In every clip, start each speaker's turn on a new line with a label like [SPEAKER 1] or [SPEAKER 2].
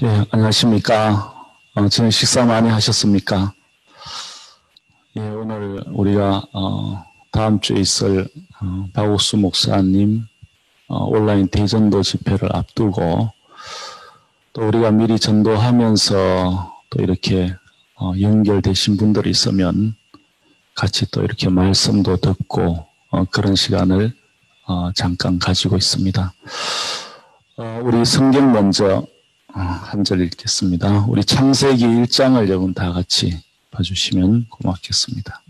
[SPEAKER 1] 예, 안녕하십니까. 저녁 식사 많이 하셨습니까? 예, 오늘 우리가 다음 주에 있을 박옥수 목사님 온라인 대전도 집회를 앞두고 또 우리가 미리 전도하면서 또 이렇게 연결되신 분들이 있으면 같이 또 이렇게 말씀도 듣고 그런 시간을 잠깐 가지고 있습니다. 우리 성경 먼저 한 절 읽겠습니다. 우리 창세기 1장을 여러분 다 같이 봐주시면 고맙겠습니다.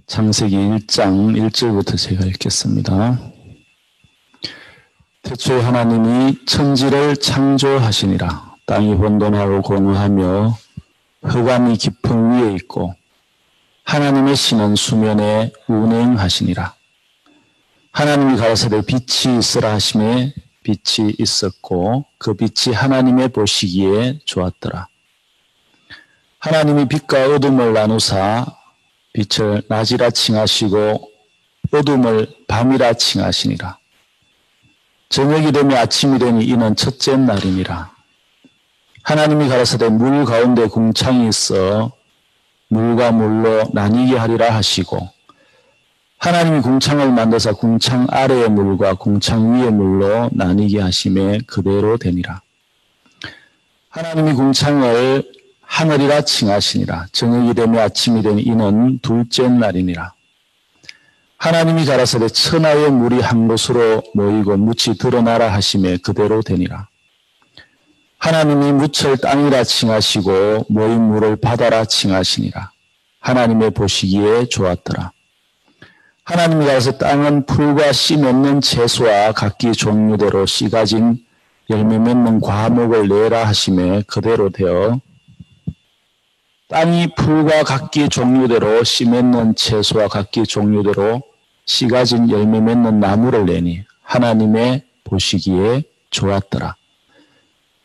[SPEAKER 1] 창세기 1장 1절부터 제가 읽겠습니다. 태초에 하나님이 천지를 창조하시니라. 땅이 혼돈하고 공허하며 흑암이 깊은 위에 있고 하나님의 신은 수면에 운행하시니라. 하나님이 가라사대 빛이 있으라 하심에 빛이 있었고 그 빛이 하나님의 보시기에 좋았더라. 하나님이 빛과 어둠을 나누사 빛을 낮이라 칭하시고 어둠을 밤이라 칭하시니라. 저녁이 되며 아침이 되니 이는 첫째 날이니라. 하나님이 가라사대 물 가운데 궁창이 있어 물과 물로 나뉘게 하리라 하시고 하나님이 궁창을 만드사 궁창 아래의 물과 궁창 위의 물로 나뉘게 하심에 그대로 되니라. 하나님이 궁창을 하늘이라 칭하시니라. 저녁이 되며 아침이 되니 이는 둘째 날이니라. 하나님이 가라사대 천하의 물이 한 곳으로 모이고 묻이 드러나라 하심에 그대로 되니라. 하나님이 묻을 땅이라 칭하시고 모인 물을 바다라 칭하시니라. 하나님의 보시기에 좋았더라. 하나님이 가라사대 땅은 풀과 씨 맺는 채소와 각기 종류대로 씨 가진 열매 맺는 과목을 내라 하심에 그대로 되어 땅이 풀과 각기 종류대로 씨 맺는 채소와 각기 종류대로 씨 가진 열매 맺는 나무를 내니 하나님의 보시기에 좋았더라.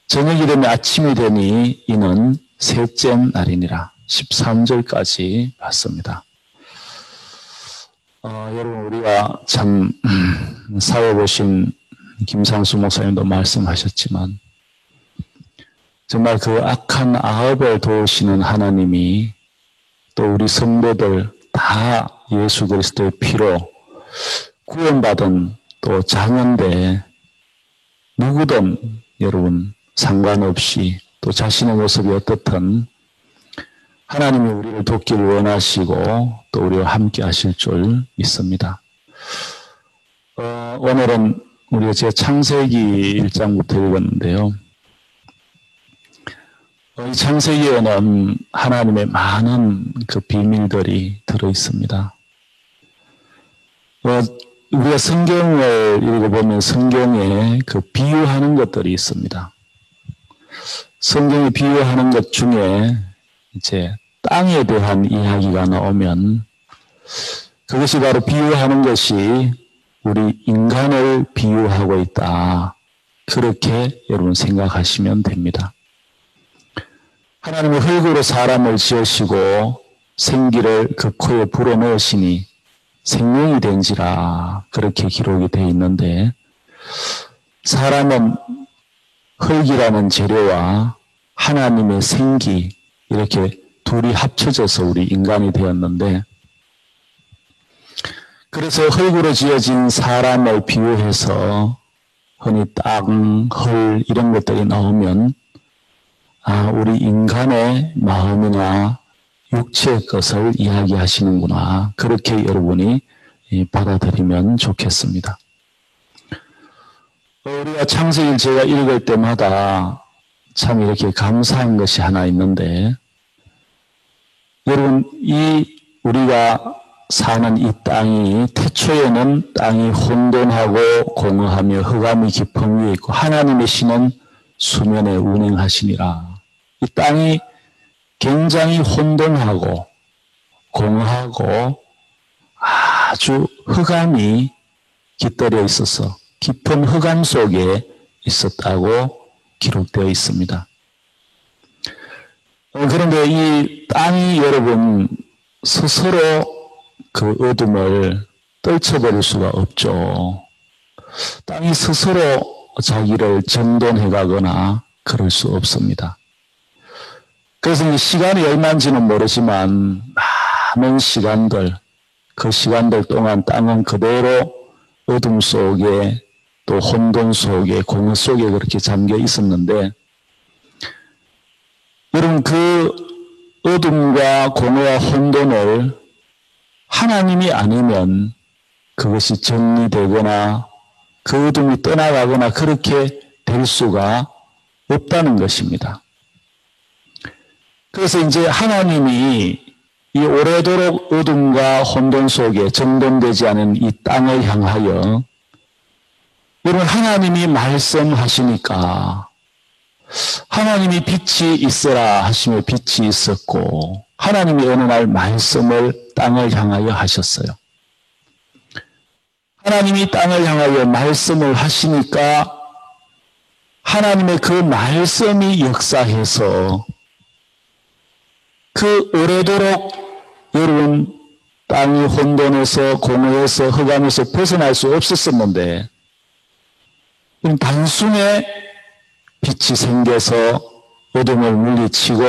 [SPEAKER 1] 저녁이 되면 아침이 되니 이는 셋째 날이니라. 13절까지 봤습니다. 여러분 우리가 참 사회 보신 김상수 목사님도 말씀하셨지만 정말 그 악한 아합을 도우시는 하나님이 또 우리 성도들 다 예수 그리스도의 피로 구원받은 또 자녀인데 누구든 여러분 상관없이 또 자신의 모습이 어떻든 하나님이 우리를 돕기를 원하시고 또 우리와 함께 하실 줄 믿습니다. 오늘은 우리가 제 창세기 1장부터 읽었는데요. 이 창세기에는 하나님의 많은 그 비밀들이 들어 있습니다. 우리가 성경을 읽어보면 성경에 그 비유하는 것들이 있습니다. 성경이 비유하는 것 중에 이제 땅에 대한 이야기가 나오면 그것이 바로 비유하는 것이 우리 인간을 비유하고 있다. 그렇게 여러분 생각하시면 됩니다. 하나님은 흙으로 사람을 지으시고 생기를 그 코에 불어넣으시니 생명이 된지라 그렇게 기록이 되어 있는데 사람은 흙이라는 재료와 하나님의 생기 이렇게 둘이 합쳐져서 우리 인간이 되었는데 그래서 흙으로 지어진 사람을 비유해서 흔히 땅, 흙 이런 것들이 나오면 우리 인간의 마음이나 육체의 것을 이야기하시는구나. 그렇게 여러분이 받아들이면 좋겠습니다. 우리가 창세기를 제가 읽을 때마다 참 이렇게 감사한 것이 하나 있는데 여러분 우리가 사는 이 땅이 태초에는 땅이 혼돈하고 공허하며 흑암이 깊은 위에 있고 하나님의 신은 수면에 운행하시니라. 이 땅이 굉장히 혼돈하고 공허하고 아주 흑암이 깃들여 있어서 깊은 흑암 속에 있었다고 기록되어 있습니다. 그런데 이 땅이 여러분 스스로 그 어둠을 떨쳐버릴 수가 없죠. 땅이 스스로 자기를 정돈해 가거나 그럴 수 없습니다. 그래서 이 시간이 얼마인지는 모르지만 많은 시간들, 그 시간들 동안 땅은 그대로 어둠 속에 또 혼돈 속에 공허 속에 그렇게 잠겨 있었는데, 여러분 그 어둠과 공허와 혼돈을 하나님이 아니면 그것이 정리되거나 그 어둠이 떠나가거나 그렇게 될 수가 없다는 것입니다. 그래서 이제 하나님이 이 오래도록 어둠과 혼돈 속에 정돈되지 않은 이 땅을 향하여, 여러분 하나님이 말씀하시니까 하나님이 빛이 있어라 하시며 빛이 있었고, 하나님이 어느 날 말씀을 땅을 향하여 하셨어요. 하나님이 땅을 향하여 말씀을 하시니까 하나님의 그 말씀이 역사해서 그 오래도록 여러분 땅이 혼돈에서 공허에서 흑암에서 벗어날 수 없었었는데, 단숨에 빛이 생겨서 어둠을 물리치고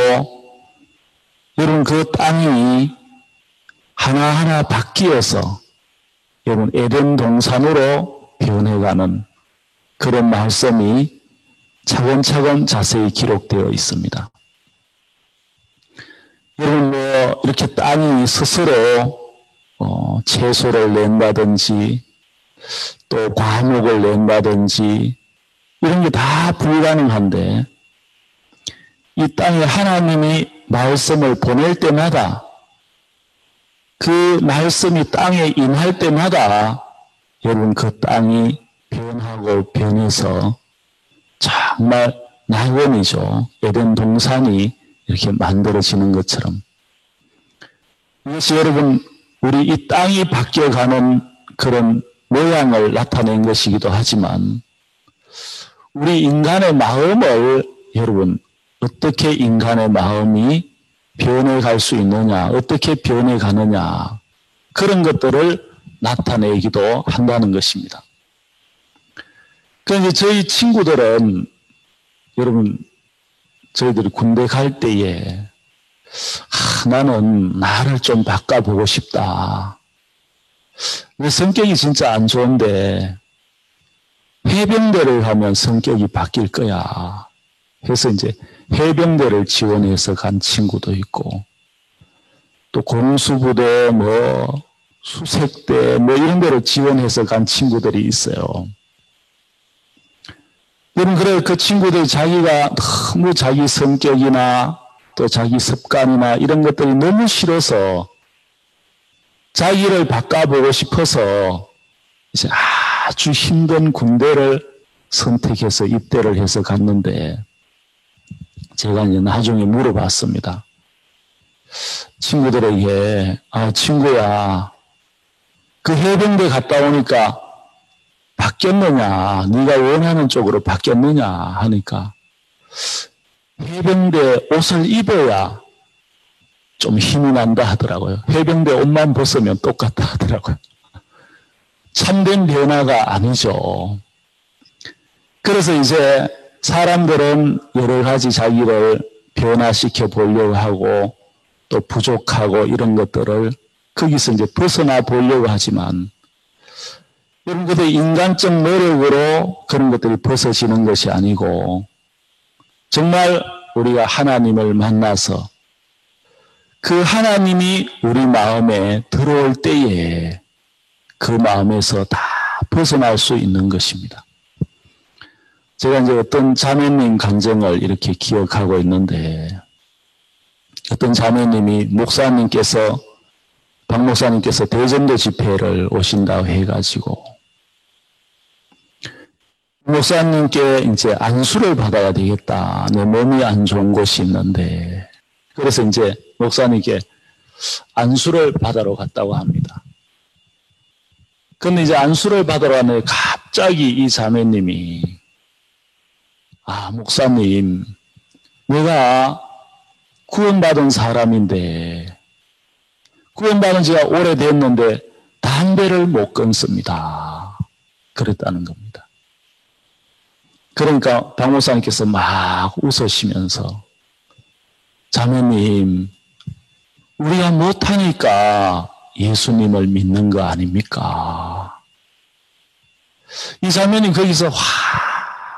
[SPEAKER 1] 여러분 그 땅이 하나하나 바뀌어서 여러분 에덴 동산으로 변해가는 그런 말씀이 차근차근 자세히 기록되어 있습니다. 여러분 뭐 이렇게 땅이 스스로 채소를 낸다든지 또 과목을 낸다든지 이런 게 다 불가능한데, 이 땅에 하나님이 말씀을 보낼 때마다 그 말씀이 땅에 임할 때마다 여러분 그 땅이 변하고 변해서 정말 낙원이죠. 에덴 동산이 이렇게 만들어지는 것처럼, 이것이 여러분 우리 이 땅이 바뀌어가는 그런 모양을 나타낸 것이기도 하지만, 우리 인간의 마음을 여러분 어떻게 인간의 마음이 변해갈 수 있느냐, 어떻게 변해가느냐, 그런 것들을 나타내기도 한다는 것입니다. 그런데 저희 친구들은 여러분 저희들이 군대 갈 때에 나는 나를 좀 바꿔보고 싶다. 내 성격이 진짜 안 좋은데 해병대를 가면 성격이 바뀔 거야. 해서 이제 해병대를 지원해서 간 친구도 있고, 또 공수부대, 뭐 수색대, 뭐 이런 데로 지원해서 간 친구들이 있어요. 여러분, 그래 그 친구들이 자기가 너무 자기 성격이나 또 자기 습관이나 이런 것들이 너무 싫어서 자기를 바꿔보고 싶어서 이제 아주 힘든 군대를 선택해서 입대를 해서 갔는데, 제가 이제 나중에 물어봤습니다. 친구들에게, 친구야, 그 해병대 갔다 오니까 바뀌었느냐, 네가 원하는 쪽으로 바뀌었느냐 하니까, 해병대 옷을 입어야 좀 힘이 난다 하더라고요. 해병대 옷만 벗으면 똑같다 하더라고요. 참된 변화가 아니죠. 그래서 이제 사람들은 여러 가지 자기를 변화시켜 보려고 하고 또 부족하고 이런 것들을 거기서 이제 벗어나 보려고 하지만, 여러분 그때 인간적 노력으로 그런 것들이 벗어지는 것이 아니고, 정말 우리가 하나님을 만나서 그 하나님이 우리 마음에 들어올 때에 그 마음에서 다 벗어날 수 있는 것입니다. 제가 이제 어떤 자매님 간증을 이렇게 기억하고 있는데, 어떤 자매님이 박 목사님께서 대전도 집회를 오신다고 해가지고, 목사님께 이제 안수를 받아야 되겠다. 내 몸이 안 좋은 곳이 있는데, 그래서 이제 목사님께 안수를 받으러 갔다고 합니다. 근데 이제 안수를 받으러 왔는데 갑자기 이 자매님이, 목사님, 내가 구원받은 사람인데 구원받은 지가 오래됐는데 담배를 못 끊습니다. 그랬다는 겁니다. 그러니까 박 목사님께서 막 웃으시면서 자매님, 우리가 못하니까 예수님을 믿는 거 아닙니까? 이 자매님 거기서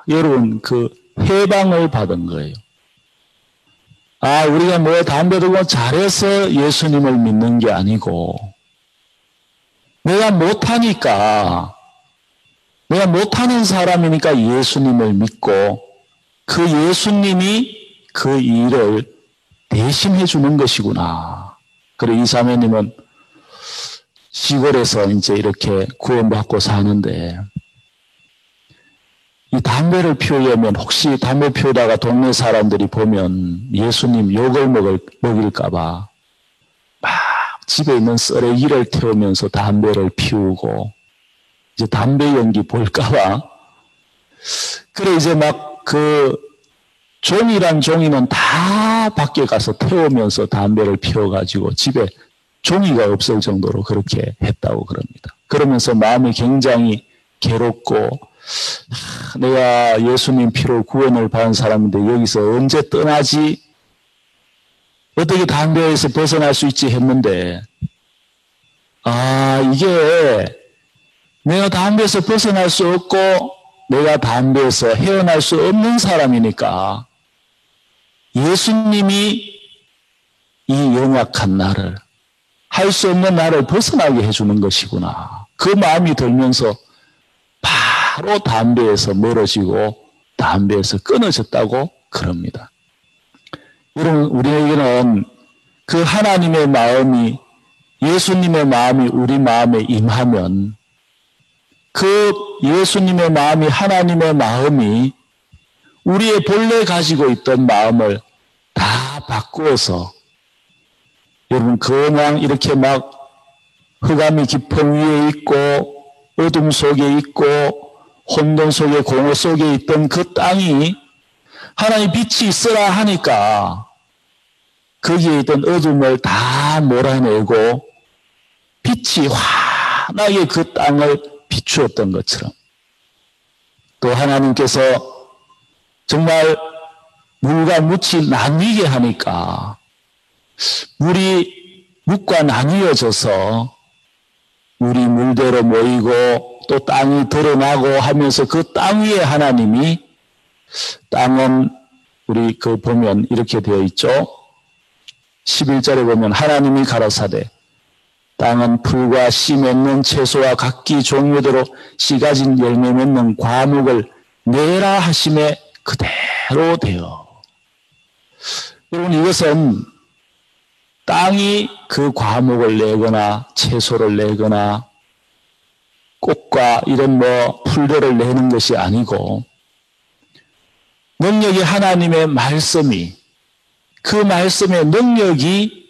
[SPEAKER 1] 여러분 그 해방을 받은 거예요. 아, 우리가 뭐 담배 들고 잘해서 예수님을 믿는 게 아니고 내가 못하니까, 내가 못하는 사람이니까 예수님을 믿고 그 예수님이 그 일을 대신해 주는 것이구나. 그리고 이 자매님은 시골에서 이제 이렇게 구원받고 사는데 이 담배를 피우려면 혹시 담배 피우다가 동네 사람들이 보면 예수님 욕을 먹일까봐 막 집에 있는 쓰레기를 태우면서 담배를 피우고 이제 담배 연기 볼까봐 그래 이제 막 그 종이란 종이는 다 밖에 가서 태우면서 담배를 피워가지고 집에 종이가 없을 정도로 그렇게 했다고 그럽니다. 그러면서 마음이 굉장히 괴롭고 내가 예수님 피로 구원을 받은 사람인데 여기서 언제 떠나지? 어떻게 담배에서 벗어날 수 있지 했는데 이게 내가 담배에서 벗어날 수 없고 내가 담배에서 헤어날 수 없는 사람이니까 예수님이 이 연약한 나를 할 수 없는 나를 벗어나게 해주는 것이구나. 그 마음이 들면서 바로 담배에서 멀어지고 담배에서 끊어졌다고 그럽니다. 여러분, 우리에게는 그 하나님의 마음이, 예수님의 마음이 우리 마음에 임하면 그 예수님의 마음이, 하나님의 마음이 우리의 본래 가지고 있던 마음을 다 바꾸어서 여러분 그냥 이렇게 막 흑암이 깊은 위에 있고 어둠 속에 있고 혼돈 속에 공허 속에 있던 그 땅이 하나님 빛이 있으라 하니까 거기에 있던 어둠을 다 몰아내고 빛이 환하게 그 땅을 비추었던 것처럼 또 하나님께서 정말 물과 묻이 나뉘게 하니까 물이 묵과 나뉘어져서 물이 물대로 모이고 또 땅이 드러나고 하면서 그 땅 위에 하나님이 땅은 우리 그 보면 이렇게 되어 있죠. 11절에 보면 하나님이 가라사대 땅은 풀과 씨 맺는 채소와 각기 종류대로 씨 가진 열매 맺는 과목을 내라 하심에 그대로 되어. 여러분 이것은 땅이 그 과목을 내거나 채소를 내거나 꽃과 이런 풀들을 내는 것이 아니고 능력이 하나님의 말씀이 그 말씀의 능력이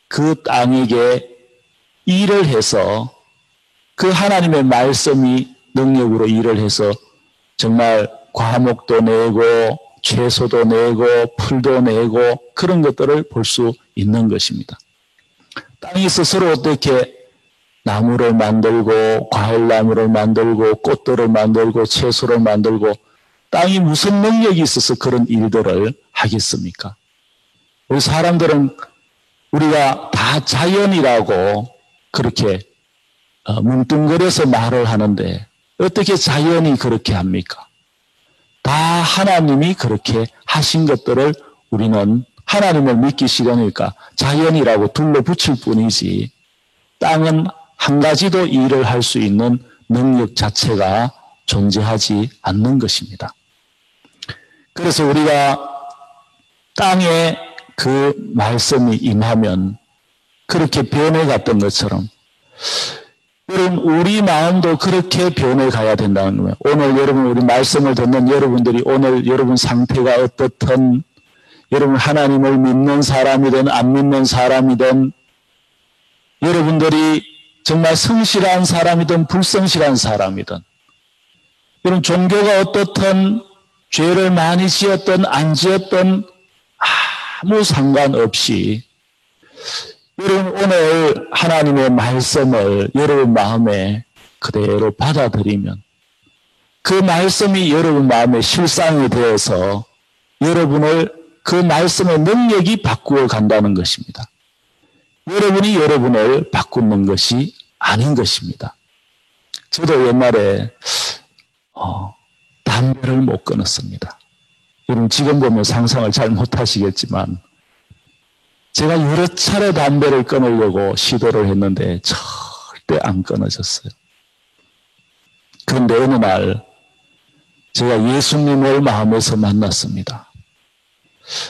[SPEAKER 1] 그 땅에게 일을 해서 그 하나님의 말씀이 능력으로 일을 해서 정말 과목도 내고 채소도 내고 풀도 내고 그런 것들을 볼 수 있는 것입니다. 땅이 스스로 어떻게 나무를 만들고 과일나무를 만들고 꽃들을 만들고 채소를 만들고 땅이 무슨 능력이 있어서 그런 일들을 하겠습니까? 우리 사람들은 우리가 다 자연이라고 그렇게 뭉뚱그려서 말을 하는데 어떻게 자연이 그렇게 합니까? 다 하나님이 그렇게 하신 것들을 우리는 하나님을 믿기 싫으니까 자연이라고 둘러붙일 뿐이지 땅은 한 가지도 일을 할 수 있는 능력 자체가 존재하지 않는 것입니다. 그래서 우리가 땅에 그 말씀이 임하면 그렇게 변해갔던 것처럼 여러분 우리 마음도 그렇게 변해가야 된다는 거예요. 오늘 여러분 우리 말씀을 듣는 여러분들이 오늘 여러분 상태가 어떻든 여러분 하나님을 믿는 사람이든 안 믿는 사람이든 여러분들이 정말 성실한 사람이든 불성실한 사람이든 여러분 종교가 어떻든 죄를 많이 지었든 안 지었든 아무 상관없이 여러분 오늘 하나님의 말씀을 여러분 마음에 그대로 받아들이면 그 말씀이 여러분 마음에 실상이 되어서 여러분을 그 말씀의 능력이 바꾸어 간다는 것입니다. 여러분이 여러분을 바꾸는 것이 아닌 것입니다. 저도 옛날에 담배를 못 끊었습니다. 여러분 지금 보면 상상을 잘 못하시겠지만 제가 여러 차례 담배를 끊으려고 시도를 했는데 절대 안 끊어졌어요. 그런데 어느 날 제가 예수님을 마음에서 만났습니다.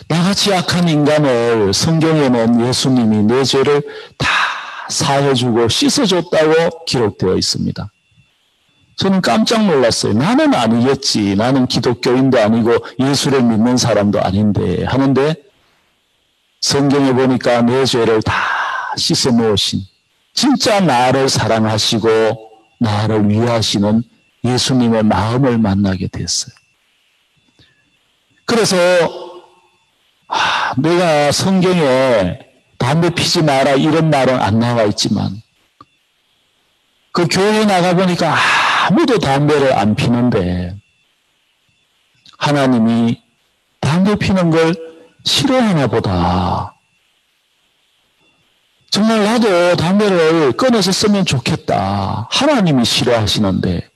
[SPEAKER 1] 나같이 약한 인간을 성경에는 예수님이 내 죄를 다 사해주고 씻어줬다고 기록되어 있습니다. 저는 깜짝 놀랐어요. 나는 아니겠지. 나는 기독교인도 아니고 예수를 믿는 사람도 아닌데 하는데 성경에 보니까 내 죄를 다 씻어 놓으신 진짜 나를 사랑하시고 나를 위하시는 예수님의 마음을 만나게 됐어요. 그래서 내가 성경에 담배 피지 마라 이런 말은 안 나와 있지만 그 교회에 나가보니까 아무도 담배를 안 피는데 하나님이 담배 피는 걸 싫어하나 보다. 정말 나도 담배를 끊어서 쓰면 좋겠다. 하나님이 싫어하시는데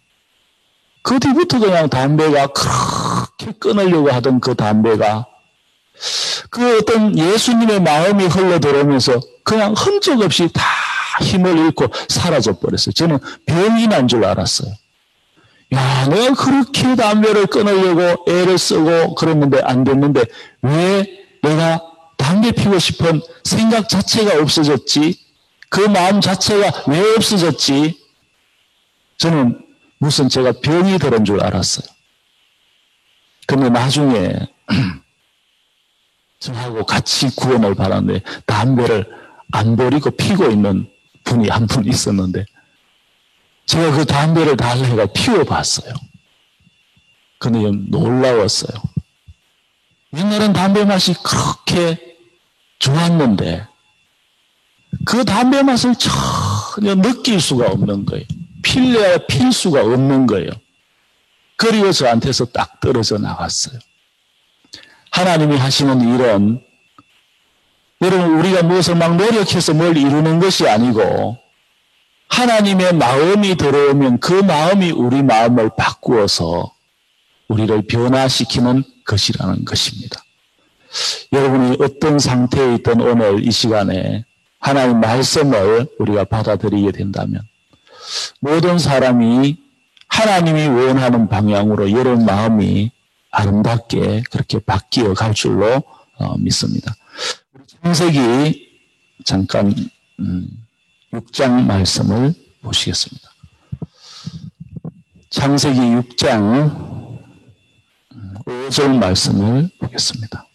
[SPEAKER 1] 그 뒤부터 그냥 담배가 그렇게 끊으려고 하던 그 담배가 그 어떤 예수님의 마음이 흘러들어오면서 그냥 흔적 없이 다 힘을 잃고 사라져 버렸어요. 저는 병이 난 줄 알았어요. 야, 내가 그렇게 담배를 끊으려고 애를 쓰고 그랬는데 안 됐는데 왜 내가 담배 피고 싶은 생각 자체가 없어졌지? 그 마음 자체가 왜 없어졌지? 저는 무슨 제가 병이 들은 줄 알았어요. 근데 나중에 저하고 같이 구원을 받았는데 담배를 안 버리고 피고 있는 분이 한 분 있었는데 제가 그 담배를 달래가 피워봤어요. 근데 놀라웠어요. 옛날엔 담배 맛이 그렇게 좋았는데 그 담배 맛을 전혀 느낄 수가 없는 거예요. 필래야 필 수가 없는 거예요. 그리고 저한테서 딱 떨어져 나갔어요. 하나님이 하시는 일은 여러분 우리가 무엇을 막 노력해서 뭘 이루는 것이 아니고 하나님의 마음이 들어오면 그 마음이 우리 마음을 바꾸어서 우리를 변화시키는 것이라는 것입니다. 여러분이 어떤 상태에 있던 오늘 이 시간에 하나님 말씀을 우리가 받아들이게 된다면 모든 사람이 하나님이 원하는 방향으로 여러분 마음이 아름답게 그렇게 바뀌어 갈 줄로 믿습니다. 창세기 잠깐 6장 말씀을 보시겠습니다. 창세기 6장 5절 말씀을 보겠습니다.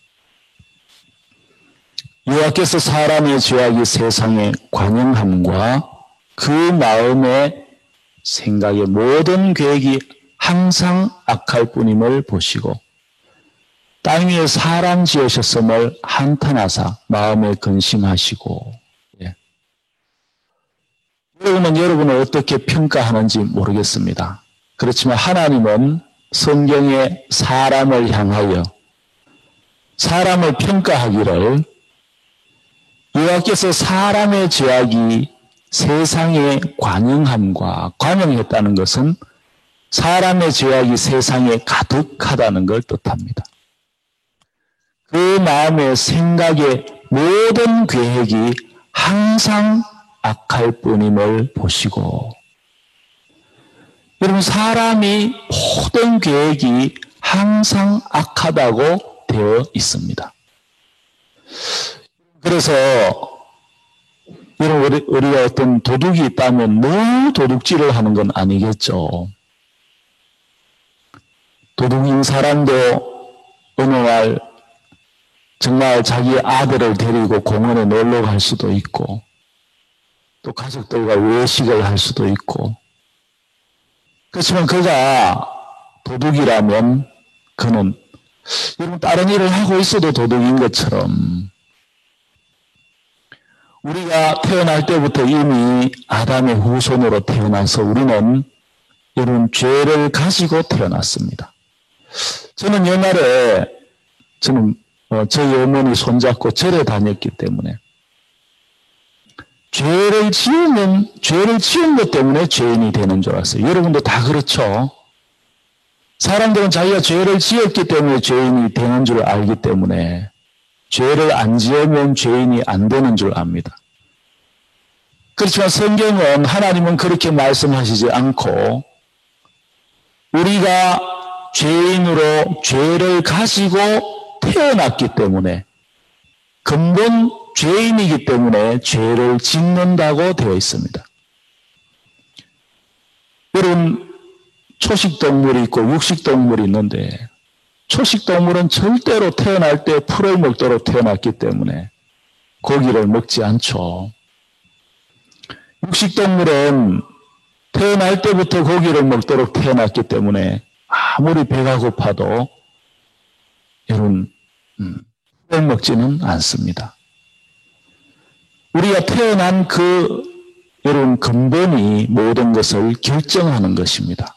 [SPEAKER 1] 여호와께서 사람의 죄악이 세상에 관영함과 그 마음의 생각의 모든 계획이 항상 악할 뿐임을 보시고 땅 위에 사람 지으셨음을 한탄하사 마음에 근심하시고. 여러분은 여러분을 어떻게 평가하는지 모르겠습니다. 그렇지만 하나님은 성경에 사람을 향하여 사람을 평가하기를 여호와께서 사람의 죄악이 세상에 관영함과 관영했다는 것은 사람의 죄악이 세상에 가득하다는 걸 뜻합니다. 그 마음의 생각의 모든 계획이 항상 악할 뿐임을 보시고 여러분 사람이 모든 계획이 항상 악하다고 되어 있습니다. 그래서 여러분 우리가 어떤 도둑이 있다면 너무 도둑질을 하는 건 아니겠죠. 도둑인 사람도 어느 날 정말 자기 아들을 데리고 공원에 놀러 갈 수도 있고 또 가족들과 외식을 할 수도 있고 그렇지만 그가 도둑이라면 그는 여러분 다른 일을 하고 있어도 도둑인 것처럼 우리가 태어날 때부터 이미 아담의 후손으로 태어나서 우리는 이런 죄를 가지고 태어났습니다. 저는 옛날에 저희 어머니 손잡고 절에 다녔기 때문에 죄를 지은 것 때문에 죄인이 되는 줄 알았어요. 여러분도 다 그렇죠? 사람들은 자기가 죄를 지었기 때문에 죄인이 되는 줄 알기 때문에 죄를 안 지으면 죄인이 안 되는 줄 압니다. 그렇지만 성경은 하나님은 그렇게 말씀하시지 않고 우리가 죄인으로 죄를 가지고 태어났기 때문에 근본 죄인이기 때문에 죄를 짓는다고 되어 있습니다. 여러분 초식동물이 있고 육식동물이 있는데 초식동물은 절대로 태어날 때 풀을 먹도록 태어났기 때문에 고기를 먹지 않죠. 육식동물은 태어날 때부터 고기를 먹도록 태어났기 때문에 아무리 배가 고파도 여러분 풀을 먹지는 않습니다. 우리가 태어난 여러분 근본이 모든 것을 결정하는 것입니다.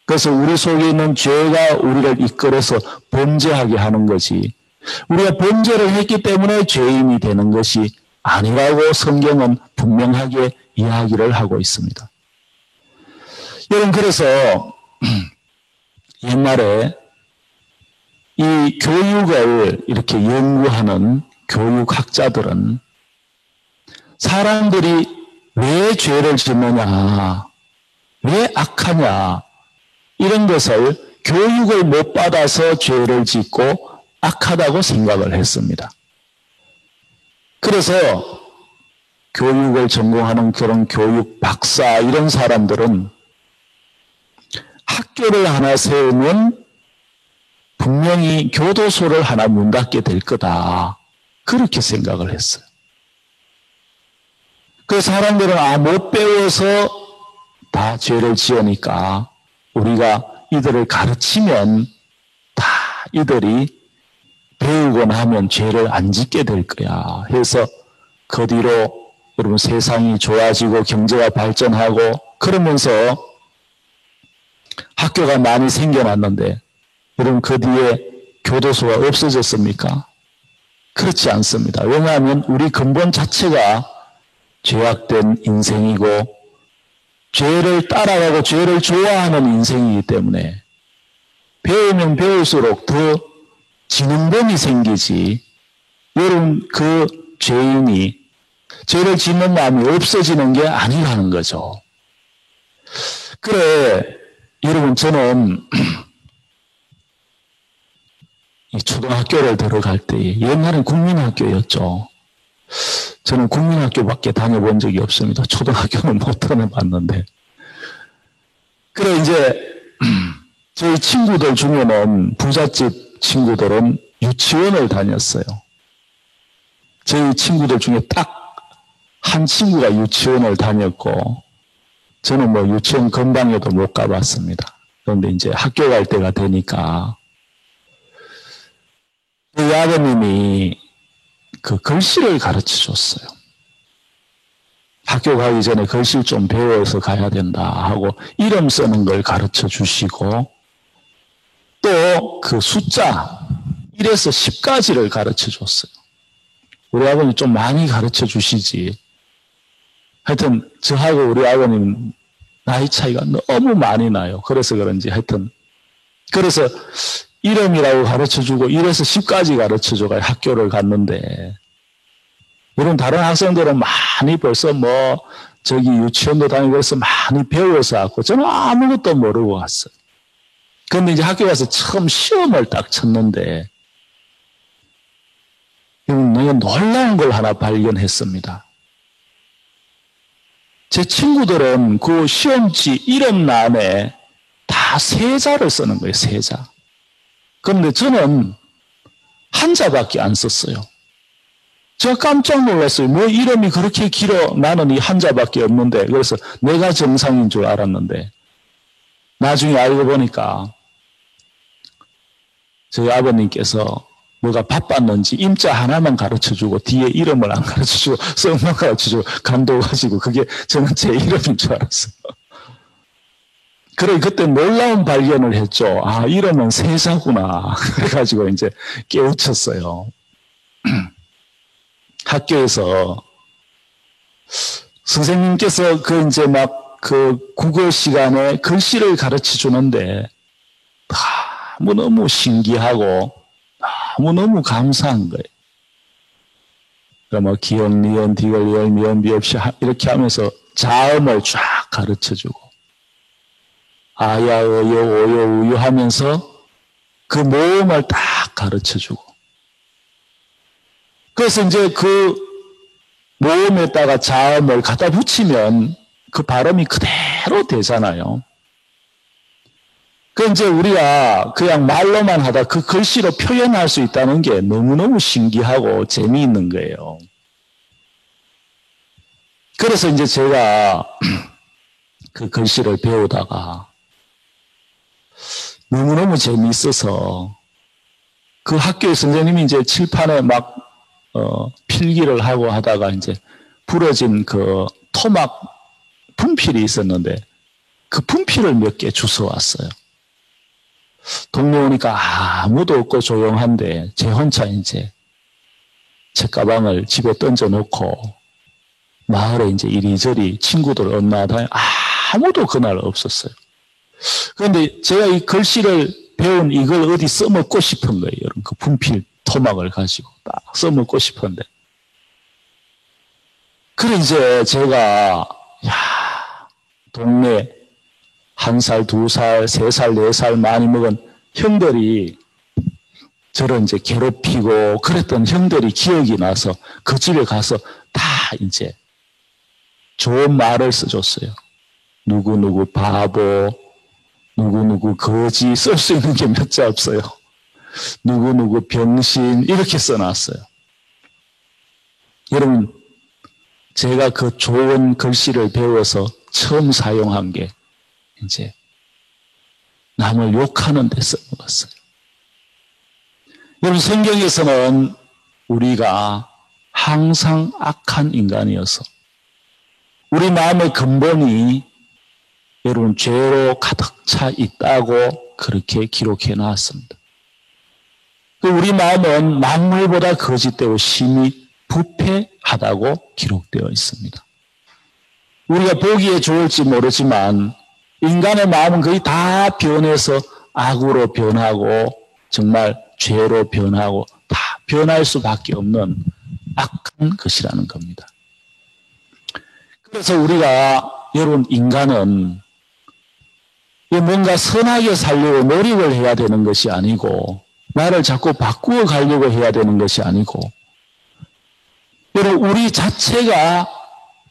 [SPEAKER 1] 그래서 우리 속에 있는 죄가 우리를 이끌어서 범죄하게 하는 거지 우리가 범죄를 했기 때문에 죄인이 되는 것이 아니라고 성경은 분명하게 이야기를 하고 있습니다. 여러분 그래서 옛날에 이 교육을 이렇게 연구하는 교육학자들은 사람들이 왜 죄를 짓느냐, 왜 악하냐 이런 것을 교육을 못 받아서 죄를 짓고 악하다고 생각을 했습니다. 그래서 교육을 전공하는 그런 교육 박사 이런 사람들은 학교를 하나 세우면 분명히 교도소를 하나 문 닫게 될 거다. 그렇게 생각을 했어요. 그 사람들은 못 배워서 다 죄를 지으니까 우리가 이들을 가르치면 다 이들이 배우고 나면 죄를 안 짓게 될 거야. 해서 그 뒤로 여러분 세상이 좋아지고 경제가 발전하고 그러면서 학교가 많이 생겨났는데 여러분 그 뒤에 교도소가 없어졌습니까? 그렇지 않습니다. 왜냐하면 우리 근본 자체가 죄악된 인생이고 죄를 따라가고 죄를 좋아하는 인생이기 때문에 배우면 배울수록 더 지능범이 생기지 여러분 그 죄인이 죄를 짓는 마음이 없어지는 게 아니라는 거죠. 그래 여러분 저는 이 초등학교를 들어갈 때 옛날엔 국민학교였죠. 저는 국민학교밖에 다녀본 적이 없습니다. 초등학교는 못 다녀봤는데. 그래 이제 저희 친구들 중에는 부잣집 친구들은 유치원을 다녔어요. 저희 친구들 중에 딱 한 친구가 유치원을 다녔고 저는 뭐 유치원 근방에도 못 가봤습니다. 그런데 이제 학교 갈 때가 되니까 저희 아버님이 그 글씨를 가르쳐 줬어요. 학교 가기 전에 글씨를 좀 배워서 가야 된다 하고 이름 쓰는 걸 가르쳐 주시고 또 그 숫자 1에서 10까지를 가르쳐 줬어요. 우리 아버님 좀 많이 가르쳐 주시지. 하여튼 저하고 우리 아버님 나이 차이가 너무 많이 나요. 그래서 그런지 하여튼 그래서 이름이라고 가르쳐주고 1에서 10까지 가르쳐줘가 학교를 갔는데 여러분 다른 학생들은 많이 벌써 저기 유치원도 다니고 그래서 많이 배워서 왔고 저는 아무것도 모르고 갔어요. 그런데 이제 학교 가서 처음 시험을 딱 쳤는데 내가 놀라운 걸 하나 발견했습니다. 제 친구들은 그 시험지 이름란에 다 세자를 쓰는 거예요. 세자. 그런데 저는 한자밖에 안 썼어요. 제가 깜짝 놀랐어요. 뭐 이름이 그렇게 길어? 나는 이 한자밖에 없는데. 그래서 내가 정상인 줄 알았는데 나중에 알고 보니까 저희 아버님께서 뭐가 바빴는지 임자 하나만 가르쳐주고 뒤에 이름을 안 가르쳐주고 성만 가르쳐주고 감동가지고 그게 저는 제 이름인 줄 알았어요. 그래 그때 놀라운 발견을 했죠. 아 이름은 세자구나. 그래가지고 이제 깨우쳤어요. 학교에서 선생님께서 그 이제 막 그 국어 시간에 글씨를 가르쳐 주는데 너무 신기하고 너무 감사한 거예요. 그러니까 뭐 기역, 니은, 디귿, 리을, 미음, 비읍시 이렇게 하면서 자음을 쫙 가르쳐 주고 아야, 어여, 오여, 우유 하면서 그 모음을 딱 가르쳐 주고 그래서 이제 그 모음에다가 자음을 갖다 붙이면 그 발음이 그대로 되잖아요. 그 이제 우리가 그냥 말로만 하다 그 글씨로 표현할 수 있다는 게 너무너무 신기하고 재미있는 거예요. 그래서 이제 제가 그 글씨를 배우다가 너무너무 재미있어서 그 학교의 선생님이 이제 칠판에 막 필기를 하고 하다가 이제 부러진 그 토막 분필이 있었는데 그 분필을 몇 개 주워왔어요. 동네 오니까 아무도 없고 조용한데 제 혼자 이제 책가방을 집에 던져놓고 마을에 이제 이리저리 친구들 엄마다 아무도 그날 없었어요. 그런데 제가 이 글씨를 배운 이걸 어디 써먹고 싶은 거예요. 여러분 그 분필 토막을 가지고 딱 써먹고 싶은데 그래 이제 제가 동네 1살, 2살, 3살, 4살 많이 먹은 형들이 저를 이제 괴롭히고 그랬던 형들이 기억이 나서 그 집에 가서 다 이제 좋은 말을 써줬어요. 누구누구 바보, 누구누구 거지 쓸 수 있는 게 몇 자 없어요. 누구누구 병신 이렇게 써놨어요. 여러분 제가 그 좋은 글씨를 배워서 처음 사용한 게 이제 남을 욕하는 데 써먹었어요. 여러분 성경에서는 우리가 항상 악한 인간이어서 우리 마음의 근본이 여러분 죄로 가득 차 있다고 그렇게 기록해 놨습니다. 우리 마음은 만물보다 거짓되고 심히 부패하다고 기록되어 있습니다. 우리가 보기에 좋을지 모르지만 인간의 마음은 거의 다 변해서 악으로 변하고 정말 죄로 변하고 다 변할 수밖에 없는 악한 것이라는 겁니다. 그래서 우리가 여러분 인간은 뭔가 선하게 살려고 노력을 해야 되는 것이 아니고 나를 자꾸 바꾸어 가려고 해야 되는 것이 아니고 여러분 우리 자체가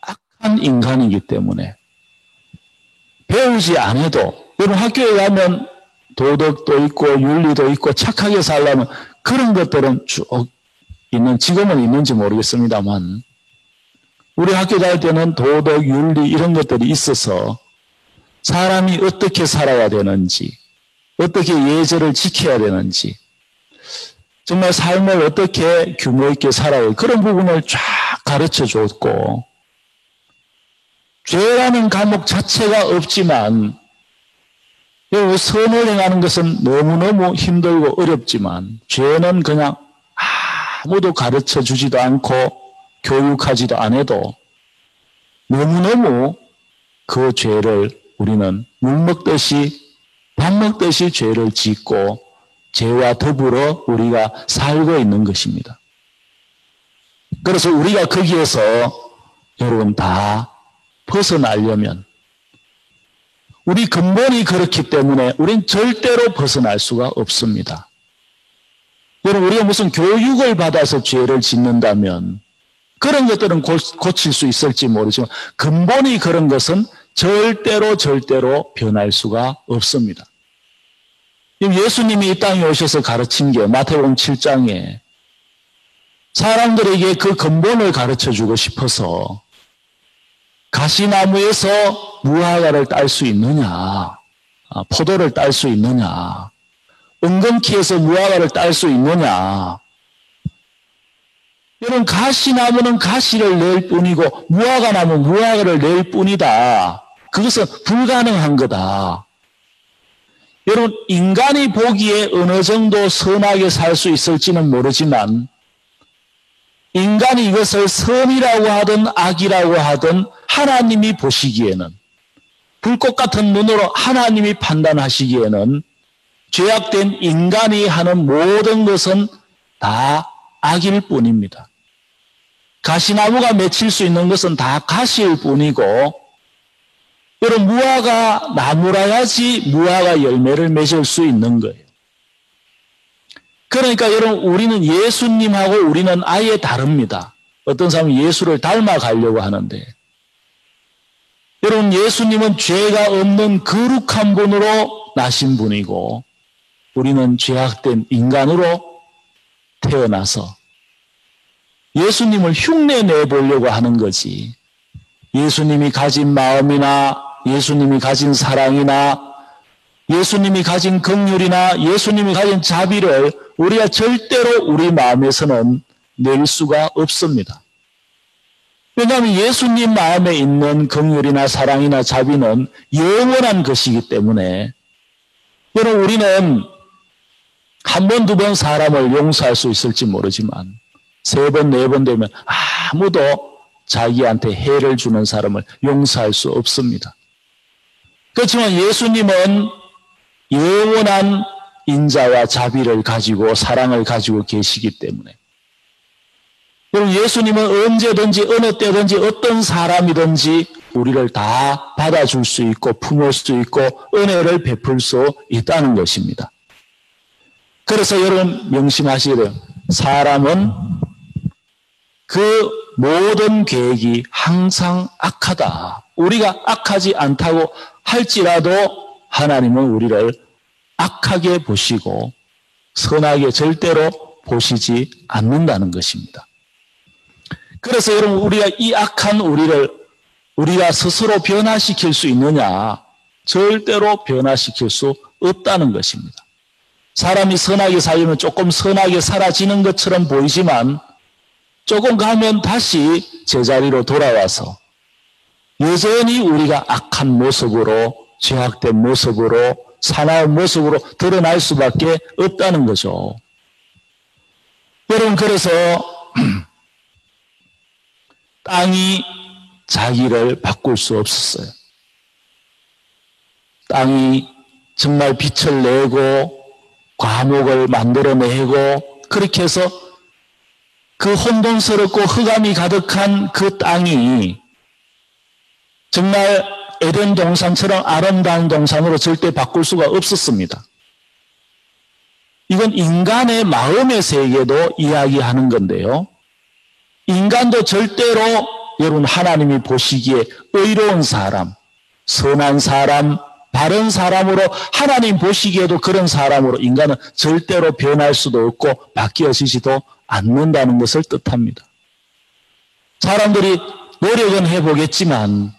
[SPEAKER 1] 악한 인간이기 때문에 배우지 않아도 여러분 학교에 가면 도덕도 있고 윤리도 있고 착하게 살려면 그런 것들은 쭉 있는 지금은 있는지 모르겠습니다만 우리 학교 다닐 때는 도덕, 윤리 이런 것들이 있어서 사람이 어떻게 살아야 되는지 어떻게 예절을 지켜야 되는지 정말 삶을 어떻게 규모 있게 살아야 그런 부분을 쫙 가르쳐 줬고 죄라는 과목 자체가 없지만 선을 행하는 것은 너무너무 힘들고 어렵지만 죄는 그냥 아무도 가르쳐 주지도 않고 교육하지도 않아도 너무너무 그 죄를 우리는 물 먹듯이 밥 먹듯이 죄를 짓고 죄와 더불어 우리가 살고 있는 것입니다. 그래서 우리가 거기에서 여러분 다 벗어나려면 우리 근본이 그렇기 때문에 우린 절대로 벗어날 수가 없습니다. 여러분 우리가 무슨 교육을 받아서 죄를 짓는다면 그런 것들은 고칠 수 있을지 모르지만 근본이 그런 것은 절대로 변할 수가 없습니다. 예수님이 이 땅에 오셔서 가르친 게 마태복음 7장에 사람들에게 그 근본을 가르쳐주고 싶어서 가시나무에서 무화과를 딸 수 있느냐, 포도를 딸 수 있느냐, 은근키에서 무화과를 딸 수 있느냐? 여러분, 가시나무는 가시를 낼 뿐이고 무화과나무는 무화과를 낼 뿐이다. 그것은 불가능한 거다. 여러분, 인간이 보기에 어느 정도 선하게 살 수 있을지는 모르지만 인간이 이것을 선이라고 하든 악이라고 하든 하나님이 보시기에는, 불꽃 같은 눈으로 하나님이 판단하시기에는 죄악된 인간이 하는 모든 것은 다 악일 뿐입니다. 가시나무가 맺힐 수 있는 것은 다 가시일 뿐이고, 여러분, 무화과 나무라야지 무화과 열매를 맺을 수 있는 거예요. 그러니까 여러분, 우리는 예수님하고 우리는 아예 다릅니다. 어떤 사람은 예수를 닮아가려고 하는데, 여러분, 예수님은 죄가 없는 거룩한 분으로 나신 분이고 우리는 죄악된 인간으로 태어나서 예수님을 흉내내 보려고 하는 거지. 예수님이 가진 마음이나 예수님이 가진 사랑이나 예수님이 가진 긍휼이나 예수님이 가진 자비를 우리가 절대로 우리 마음에서는 낼 수가 없습니다. 왜냐하면 예수님 마음에 있는 긍휼이나 사랑이나 자비는 영원한 것이기 때문에, 여러분, 우리는 한 번, 두 번 사람을 용서할 수 있을지 모르지만 3번, 4번 되면 아무도 자기한테 해를 주는 사람을 용서할 수 없습니다. 그렇지만 예수님은 영원한 인자와 자비를 가지고 사랑을 가지고 계시기 때문에, 여러분, 예수님은 언제든지 어느 때든지 어떤 사람이든지 우리를 다 받아줄 수 있고 품을 수 있고 은혜를 베풀 수 있다는 것입니다. 그래서 여러분, 명심하시게 돼요. 사람은 그 모든 계획이 항상 악하다. 우리가 악하지 않다고 할지라도 하나님은 우리를 악하게 보시고 선하게 절대로 보시지 않는다는 것입니다. 그래서 여러분, 우리가 이 악한 우리가 스스로 변화시킬 수 있느냐? 절대로 변화시킬 수 없다는 것입니다. 사람이 선하게 살려면 조금 선하게 사라지는 것처럼 보이지만 조금 가면 다시 제자리로 돌아와서 여전히 우리가 악한 모습으로, 죄악된 모습으로, 사나운 모습으로 드러날 수밖에 없다는 거죠. 여러분, 그래서 땅이 자기를 바꿀 수 없었어요. 땅이 정말 빛을 내고 과목을 만들어내고 그렇게 해서 그 혼돈스럽고 흑암이 가득한 그 땅이 정말 에덴 동산처럼 아름다운 동산으로 절대 바꿀 수가 없었습니다. 이건 인간의 마음의 세계도 이야기하는 건데요. 인간도 절대로 여러분, 하나님이 보시기에 의로운 사람, 선한 사람, 바른 사람으로, 하나님 보시기에도 그런 사람으로 인간은 절대로 변할 수도 없고 바뀌어지지도 않는다는 것을 뜻합니다. 사람들이 노력은 해보겠지만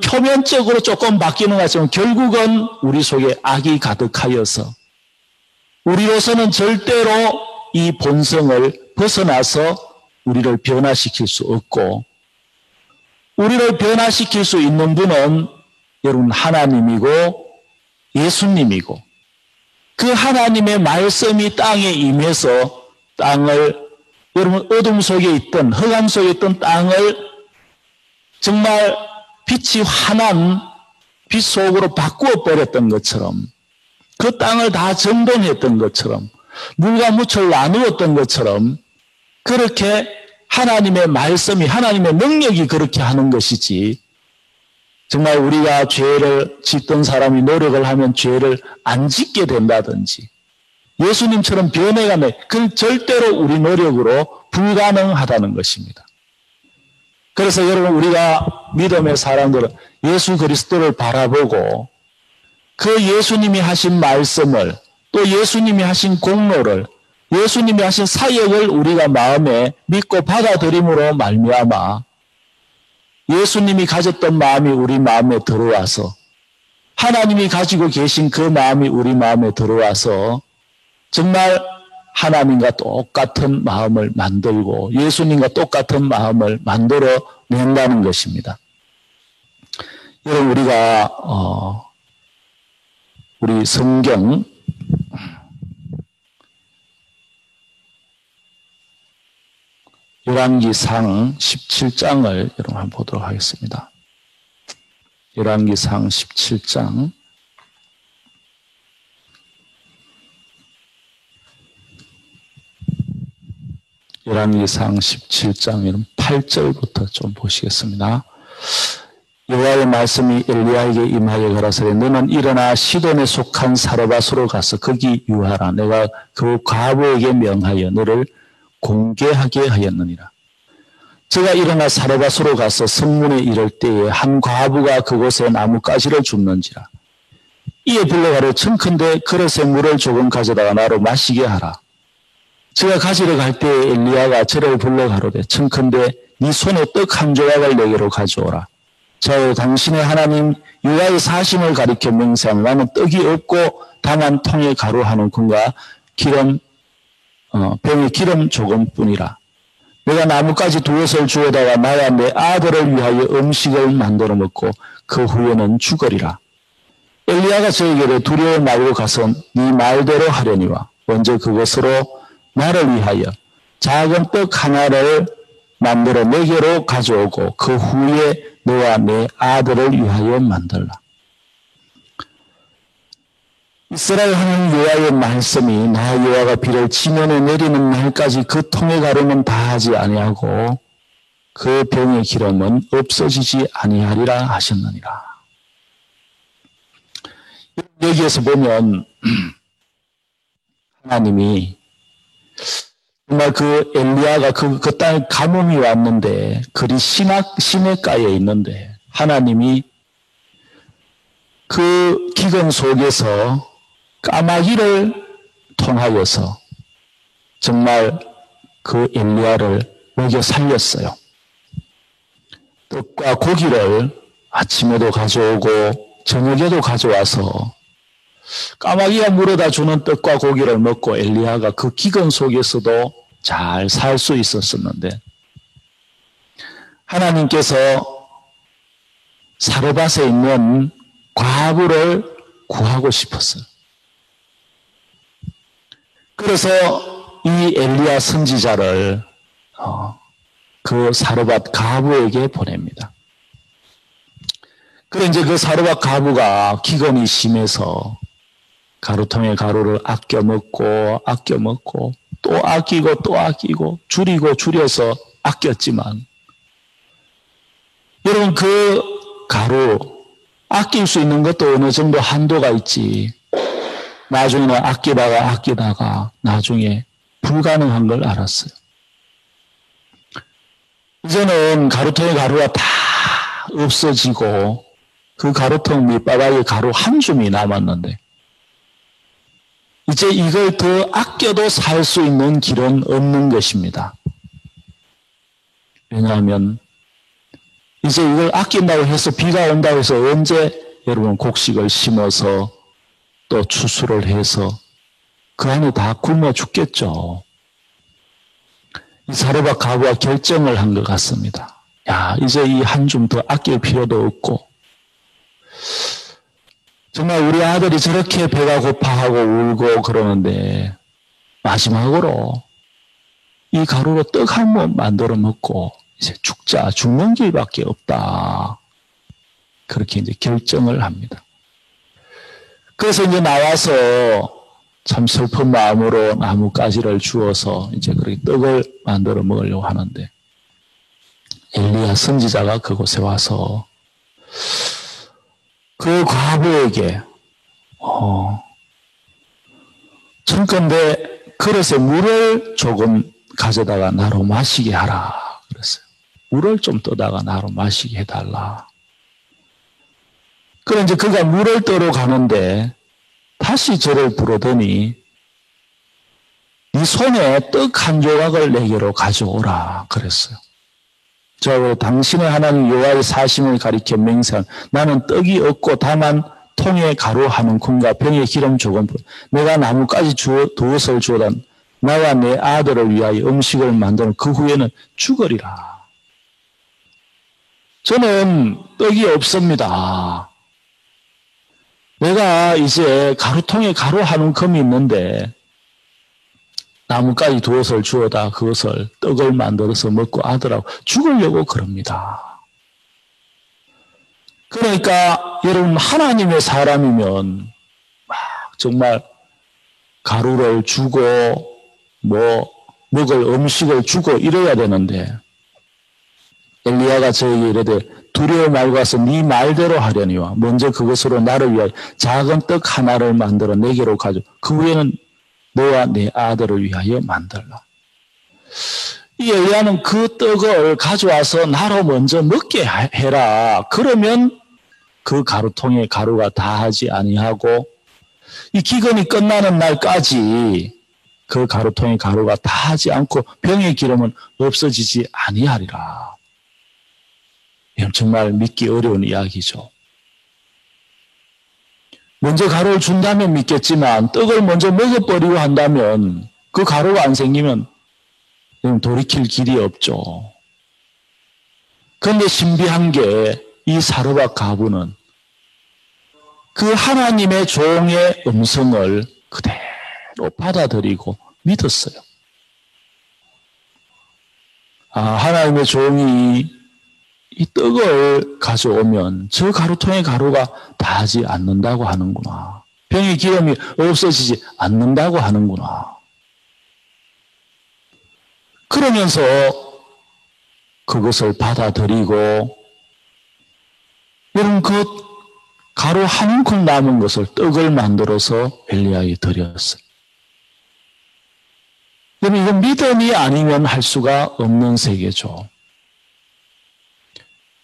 [SPEAKER 1] 표면적으로 조금 바뀌는 것 같지만 결국은 우리 속에 악이 가득하여서 우리로서는 절대로 이 본성을 벗어나서 우리를 변화시킬 수 없고, 우리를 변화시킬 수 있는 분은 여러분 하나님이고 예수님이고, 그 하나님의 말씀이 땅에 임해서 땅을, 여러분 어둠 속에 있던, 흑암 속에 있던 땅을 정말 빛이 환한 빛 속으로 바꾸어 버렸던 것처럼, 그 땅을 다 정돈했던 것처럼, 물과 묻을 나누었던 것처럼, 그렇게 하나님의 말씀이, 하나님의 능력이 그렇게 하는 것이지, 정말 우리가 죄를 짓던 사람이 노력을 하면 죄를 안 짓게 된다든지 예수님처럼 변해가면 그건 절대로 우리 노력으로 불가능하다는 것입니다. 그래서 여러분, 우리가 믿음의 사람들은 예수 그리스도를 바라보고 그 예수님이 하신 말씀을, 또 예수님이 하신 공로를, 예수님이 하신 사역을 우리가 마음에 믿고 받아들임으로 말미암아 예수님이 가졌던 마음이 우리 마음에 들어와서 하나님이 가지고 계신 그 마음이 우리 마음에 들어와서 정말 하나님과 똑같은 마음을 만들고 예수님과 똑같은 마음을 만들어 낸다는 것입니다. 여러분, 우리가 우리 성경 열왕기상 17장을 여러분 한번 보도록 하겠습니다. 열왕기상 17장 열왕기상 17장 8절부터 좀 보시겠습니다. 여호와의 말씀이 엘리야에게 임하여 가라사대 너는 일어나 시돈에 속한 사르밧으로 가서 거기 유하라. 내가 그 과부에게 명하여 너를 공개하게 하였느니라. 제가 일어나 사르밧으로 가서 성문에 이를 때에 한 과부가 그곳에 나뭇가지를 줍는지라. 이에 불러가려 청컨대 그릇에 물을 조금 가져다가 나로 마시게 하라. 제가 가지러 갈 때에 엘리야가 저를 불러가로되 청컨대 네 손에 떡 한 조각을 내게로 가져오라. 저 당신의 하나님 여호와의 사심을 가리켜 맹세하며 나는 떡이 없고 다만 통에 가루 한 움큼과 병에 기름 조금뿐이라. 내가 나뭇가지 두엇을 주워다가 나와 내 아들을 위하여 음식을 만들어 먹고 그 후에는 죽으리라. 엘리야가 저에게 두려워 말고 가서 네 말대로 하려니와 먼저 그것으로 나를 위하여 작은 떡 하나를 만들어 내게로 가져오고 그 후에 너와 내 아들을 위하여 만들라. 이스라엘 하나님 여호와의 말씀이 나 여호와가 비를 지면에 내리는 날까지 그 통에 가루는 다하지 아니하고 그 병의 기름은 없어지지 아니하리라 하셨느니라. 여기에서 보면 하나님이 정말 그 엘리야가 그 땅에 가뭄이 왔는데 그리 시냇가에 있는데 하나님이 그 기근 속에서 까마귀를 통하여서 정말 그 엘리야를 먹여 살렸어요. 떡과 고기를 아침에도 가져오고 저녁에도 가져와서 까마귀가 물어다 주는 떡과 고기를 먹고 엘리야가 그 기근 속에서도 잘 살 수 있었었는데 하나님께서 사르밧에 있는 과부를 구하고 싶었어요. 그래서 이 엘리야 선지자를 그 사르밧 과부에게 보냅니다. 그래 이제 그 사르밧 과부가 기근이 심해서 가루통에 가루를 아껴 먹고 또 아끼고 줄여서 아꼈지만 여러분 그 가루 아낄 수 있는 것도 어느 정도 한도가 있지. 나중에는 아끼다가 나중에 불가능한 걸 알았어요. 이제는 가루통에 가루가 다 없어지고 그 가루통 밑바닥에 가루 한 줌이 남았는데 이제 이걸 더 아껴도 살 수 있는 길은 없는 것입니다. 왜냐하면 이제 이걸 아낀다고 해서 비가 온다고 해서 언제 여러분 곡식을 심어서 또 추수를 해서 그 안에 다 굶어 죽겠죠. 이 사르밧 과부가 결정을 한 것 같습니다. 야, 이제 이 한 줌 더 아낄 필요도 없고 정말 우리 아들이 저렇게 배가 고파하고 울고 그러는데 마지막으로 이 가루로 떡 한 번 만들어 먹고 이제 죽는 길밖에 없다. 그렇게 이제 결정을 합니다. 그래서 이제 나와서 참 슬픈 마음으로 나뭇가지를 주어서 이제 그렇게 떡을 만들어 먹으려고 하는데 엘리야 선지자가 그곳에 와서 그 과부에게 청컨대 그릇에 물을 조금 가져다가 나로 마시게 하라 그랬어요. 물을 좀 떠다가 나로 마시게 해달라. 그래 이제 그가 물을 떠러 가는데 다시 저를 부르더니 네 손에 떡 한 조각을 내게로 가져오라 그랬어요. 저 당신의 하나님 여호와의 사심을 가리켜 맹세한 나는 떡이 없고 다만 통에 가루 한 움큼과 병에 기름 조금 내가 나뭇가지 두엇을 주어다 나와 내 아들을 위하여 음식을 만드는 그 후에는 죽으리라. 저는 떡이 없습니다. 내가 이제 가루통에 가루 한 움큼이 있는데 나뭇가지 두엇을 주어다 그것을 떡을 만들어서 먹고 아들하고 죽으려고 그럽니다. 그러니까 여러분 하나님의 사람이면 막 정말 가루를 주고 먹을 음식을 주고 이래야 되는데 엘리야가 저에게 이르되 두려워 말고 와서 네 말대로 하려니와 먼저 그것으로 나를 위하여 작은 떡 하나를 만들어 내게로 가져 그 후에는 너와 내 아들을 위하여 만들라. 이 엘리야는 그 떡을 가져와서 나로 먼저 먹게 해라. 그러면 그 가루통에 가루가 다하지 아니하고 이 기근이 끝나는 날까지 그 가루통에 가루가 다하지 않고 병의 기름은 없어지지 아니하리라. 이건 정말 믿기 어려운 이야기죠. 먼저 가루를 준다면 믿겠지만 떡을 먼저 먹어버리고 한다면 그 가루가 안 생기면 돌이킬 길이 없죠. 그런데 신비한 게 이 사르밧 과부는 그 하나님의 종의 음성을 그대로 받아들이고 믿었어요. 하나님의 종이 이 떡을 가져오면 저 가루통에 가루가 다하지 않는다고 하는구나. 병의 기름이 없어지지 않는다고 하는구나. 그러면서 그것을 받아들이고 여러분 그 가루 한 움큼 남은 것을 떡을 만들어서 엘리야에게 드렸어요. 여러분 이건 믿음이 아니면 할 수가 없는 세계죠.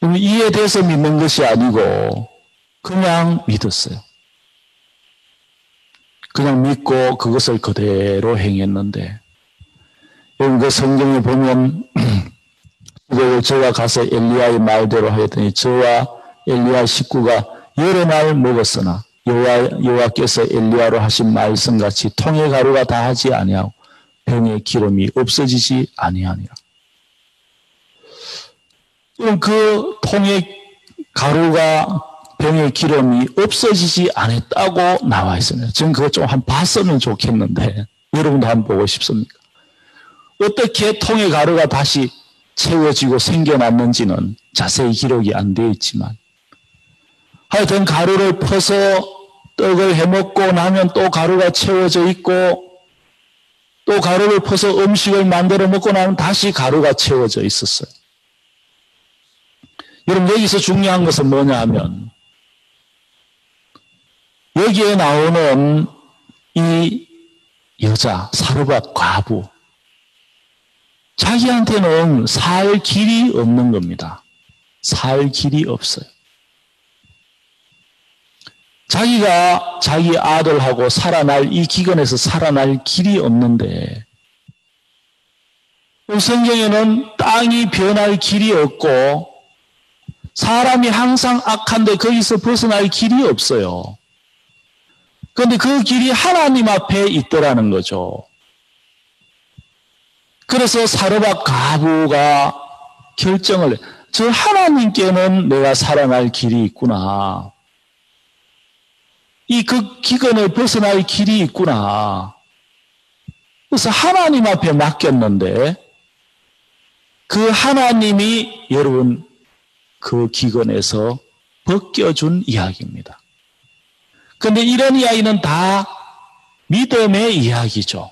[SPEAKER 1] 여러분 이해돼서 믿는 것이 아니고 그냥 믿었어요. 그냥 믿고 그것을 그대로 행했는데 여러분 그 성경에 보면 저가 가서 엘리야의 말대로 하였더니 저와 엘리야 식구가 여러 날 먹었으나 여호와께서 엘리야로 하신 말씀같이 통의 가루가 다하지 아니하고 병의 기름이 없어지지 아니하니라. 그 통의 가루가 병의 기름이 없어지지 않았다고 나와 있습니다. 저는 그거 좀 한번 봤으면 좋겠는데 여러분도 한번 보고 싶습니까? 어떻게 통의 가루가 다시 채워지고 생겨났는지는 자세히 기록이 안 되어 있지만 하여튼 가루를 퍼서 떡을 해먹고 나면 또 가루가 채워져 있고 또 가루를 퍼서 음식을 만들어 먹고 나면 다시 가루가 채워져 있었어요. 여러분 여기서 중요한 것은 뭐냐 하면 여기에 나오는 이 여자 사르밧 과부 자기한테는 살 길이 없는 겁니다. 살 길이 없어요. 자기가 자기 아들하고 살아날 이 기근에서 살아날 길이 없는데 성경에는 땅이 변할 길이 없고 사람이 항상 악한데 거기서 벗어날 길이 없어요. 그런데 그 길이 하나님 앞에 있더라는 거죠. 그래서 사르밧 과부가 결정을 해. 저 하나님께는 내가 살아날 길이 있구나. 이 그 기근을 벗어날 길이 있구나. 그래서 하나님 앞에 맡겼는데 그 하나님이 여러분 그 기근에서 벗겨준 이야기입니다. 그런데 이런 이야기는 다 믿음의 이야기죠.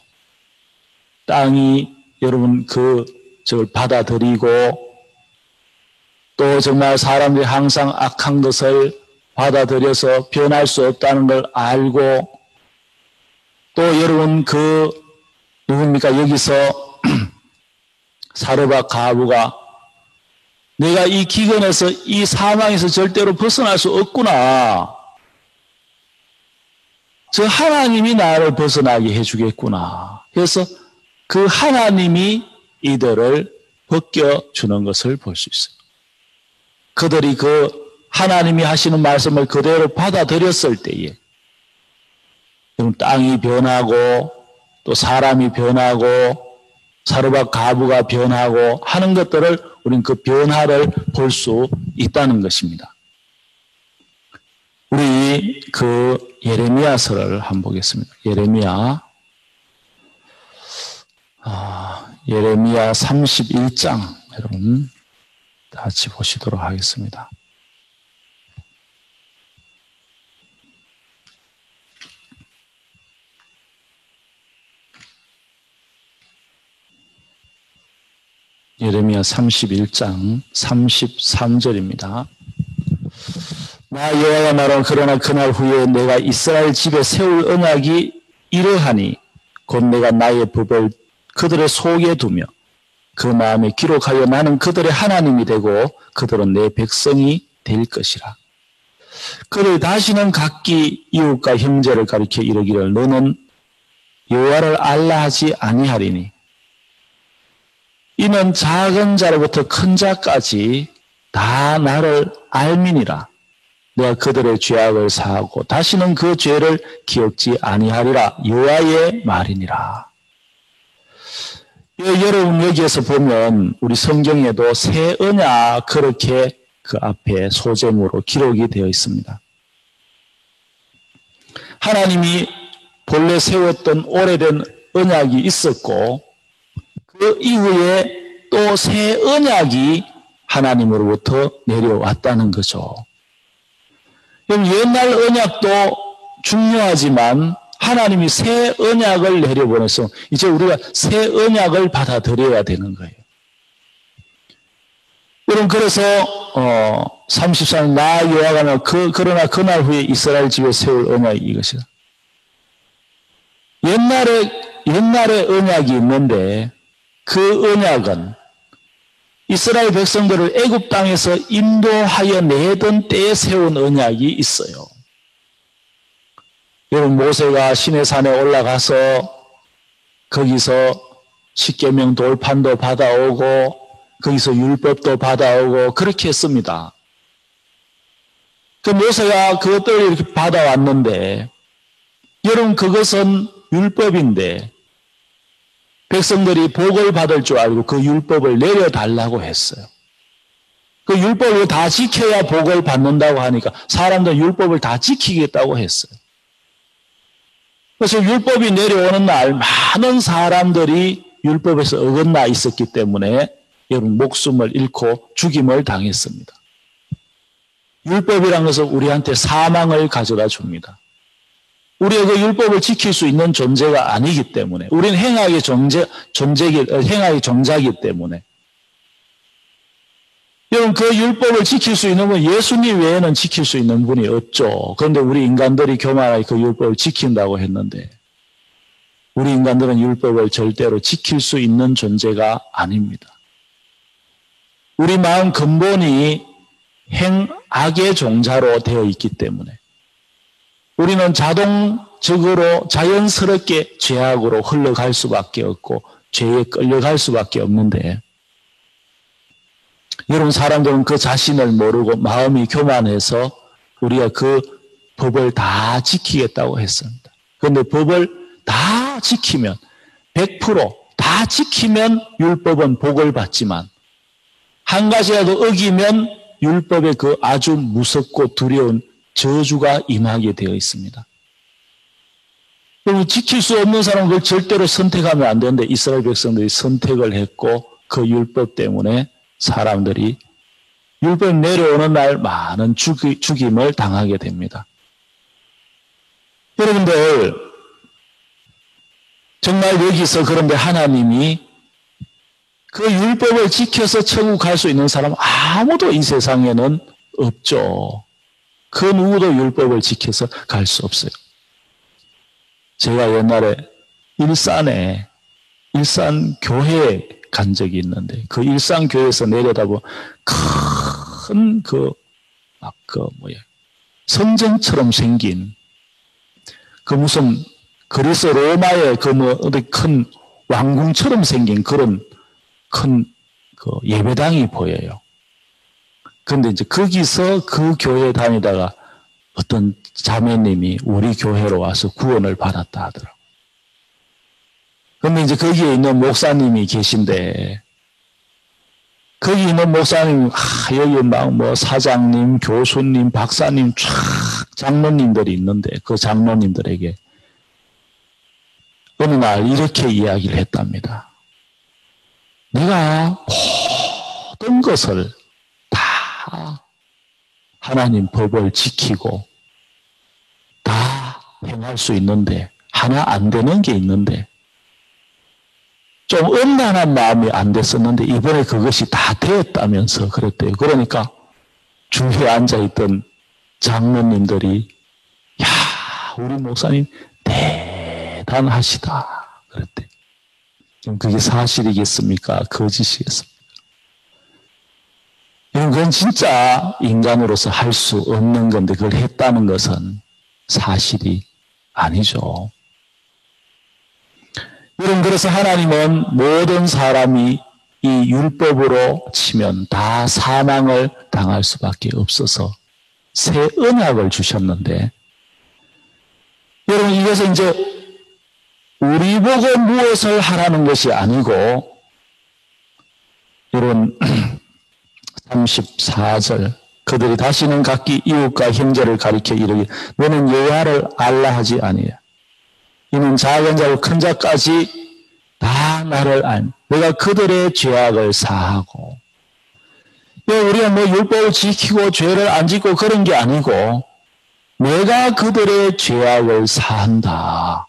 [SPEAKER 1] 땅이 여러분 저걸 받아들이고 또 정말 사람들이 항상 악한 것을 받아들여서 변할 수 없다는 걸 알고 또 여러분 누굽니까 여기서 사르밧 과부가 내가 이 기근에서 이 사망에서 절대로 벗어날 수 없구나. 저 하나님이 나를 벗어나게 해주겠구나. 그래서 그 하나님이 이들을 벗겨주는 것을 볼 수 있어요. 그들이 그 하나님이 하시는 말씀을 그대로 받아들였을 때에 땅이 변하고 또 사람이 변하고 사르밧 가부가 변하고 하는 것들을 우리는 그 변화를 볼 수 있다는 것입니다. 우리 그 예레미야서를 한번 보겠습니다. 예레미야 31장 여러분 같이 보시도록 하겠습니다. 예레미야 31장 33절입니다. 나 여호와가 말하노 그러나 그날 후에 내가 이스라엘 집에 세울 언약이 이러하니 곧 내가 나의 법을 그들의 속에 두며 그 마음에 기록하여 나는 그들의 하나님이 되고 그들은 내 백성이 될 것이라. 그들 다시는 각기 이웃과 형제를 가리켜 이르기를 너는 여호와를 알라 하지 아니하리니 이는 작은 자로부터 큰 자까지 다 나를 알미니라. 내가 그들의 죄악을 사하고 다시는 그 죄를 기억지 아니하리라. 여호와의 말이니라. 여러분 여기에서 보면 우리 성경에도 새 언약 그렇게 그 앞에 소제목으로 기록이 되어 있습니다. 하나님이 본래 세웠던 오래된 언약이 있었고 그 이후에 또 새 언약이 하나님으로부터 내려왔다는 거죠. 그럼 옛날 언약도 중요하지만 하나님이 새 언약을 내려보내서 이제 우리가 새 언약을 받아들여야 되는 거예요. 여러분 그래서 34년 나 여호와가 그러나 그날 후에 이스라엘 집에 세울 언약이 이것이다. 옛날에 언약이 있는데 그 언약은 이스라엘 백성들을 애굽 땅에서 인도하여 내던 때에 세운 언약이 있어요. 여러분 모세가 시내산에 올라가서 거기서 십계명 돌판도 받아오고 거기서 율법도 받아오고 그렇게 했습니다. 그 모세가 그것들을 이렇게 받아왔는데 여러분 그것은 율법인데 백성들이 복을 받을 줄 알고 그 율법을 내려달라고 했어요. 그 율법을 다 지켜야 복을 받는다고 하니까 사람들은 율법을 다 지키겠다고 했어요. 그래서 율법이 내려오는 날 많은 사람들이 율법에서 어긋나 있었기 때문에 여러분 목숨을 잃고 죽임을 당했습니다. 율법이란 것은 우리한테 사망을 가져다 줍니다. 우리가 그 율법을 지킬 수 있는 존재가 아니기 때문에 우리는 행악의 종자이기 때문에 여러분 그 율법을 지킬 수 있는 분 예수님 외에는 지킬 수 있는 분이 없죠. 그런데 우리 인간들이 교만하게 그 율법을 지킨다고 했는데 우리 인간들은 율법을 절대로 지킬 수 있는 존재가 아닙니다. 우리 마음 근본이 행악의 종자로 되어 있기 때문에 우리는 자동적으로 자연스럽게 죄악으로 흘러갈 수밖에 없고 죄에 끌려갈 수밖에 없는데 여러분 사람들은 그 자신을 모르고 마음이 교만해서 우리가 그 법을 다 지키겠다고 했습니다. 그런데 법을 다 지키면 100% 지키면 율법은 복을 받지만 한 가지라도 어기면 율법의 그 아주 무섭고 두려운 저주가 임하게 되어 있습니다. 그리고 지킬 수 없는 사람은 그걸 절대로 선택하면 안 되는데 이스라엘 백성들이 선택을 했고 그 율법 때문에 사람들이 율법 내려오는 날 많은 죽임을 당하게 됩니다. 여러분들 정말 여기서 그런데 하나님이 그 율법을 지켜서 천국 갈 수 있는 사람은 아무도 이 세상에는 없죠. 그 누구도 율법을 지켜서 갈 수 없어요. 제가 옛날에 일산 교회에 간 적이 있는데 그 일산 교회에서 내려다보면 큰 성전처럼 생긴 그 무슨 그리스 로마의 어디 큰 왕궁처럼 생긴 그런 큰 예배당이 보여요. 근데 이제 거기서 그 교회 다니다가 어떤 자매님이 우리 교회로 와서 구원을 받았다 하더라고요. 근데 이제 거기에 있는 목사님이 계신데, 거기 있는 목사님, 여기 막 뭐 사장님, 교수님, 박사님, 쫙 장로님들이 있는데, 그 장로님들에게 어느 날 이렇게 이야기를 했답니다. 내가 모든 것을 다 하나님 법을 지키고 다 행할 수 있는데 하나 안 되는 게 있는데 좀 음란한 마음이 안 됐었는데 이번에 그것이 다 되었다면서 그랬대요. 그러니까 주위에 앉아있던 장로님들이 야, 우리 목사님 대단하시다 그랬대. 그럼 그게 사실이겠습니까? 거짓이겠습니까? 그건 진짜 인간으로서 할 수 없는 건데 그걸 했다는 것은 사실이 아니죠. 여러분, 그래서 하나님은 모든 사람이 이 율법으로 치면 다 사망을 당할 수밖에 없어서 새 언약을 주셨는데, 여러분, 이것은 이제 우리 보고 무엇을 하라는 것이 아니고, 여러분 34절 그들이 다시는 각기 이웃과 형제를 가리켜 이르기 너는 여호와를 알라 하지 아니하여 이는 작은 자로 큰 자까지 다 나를 알 내가 그들의 죄악을 사하고. 우리가 뭐 율법을 지키고 죄를 안 짓고 그런 게 아니고 내가 그들의 죄악을 사한다.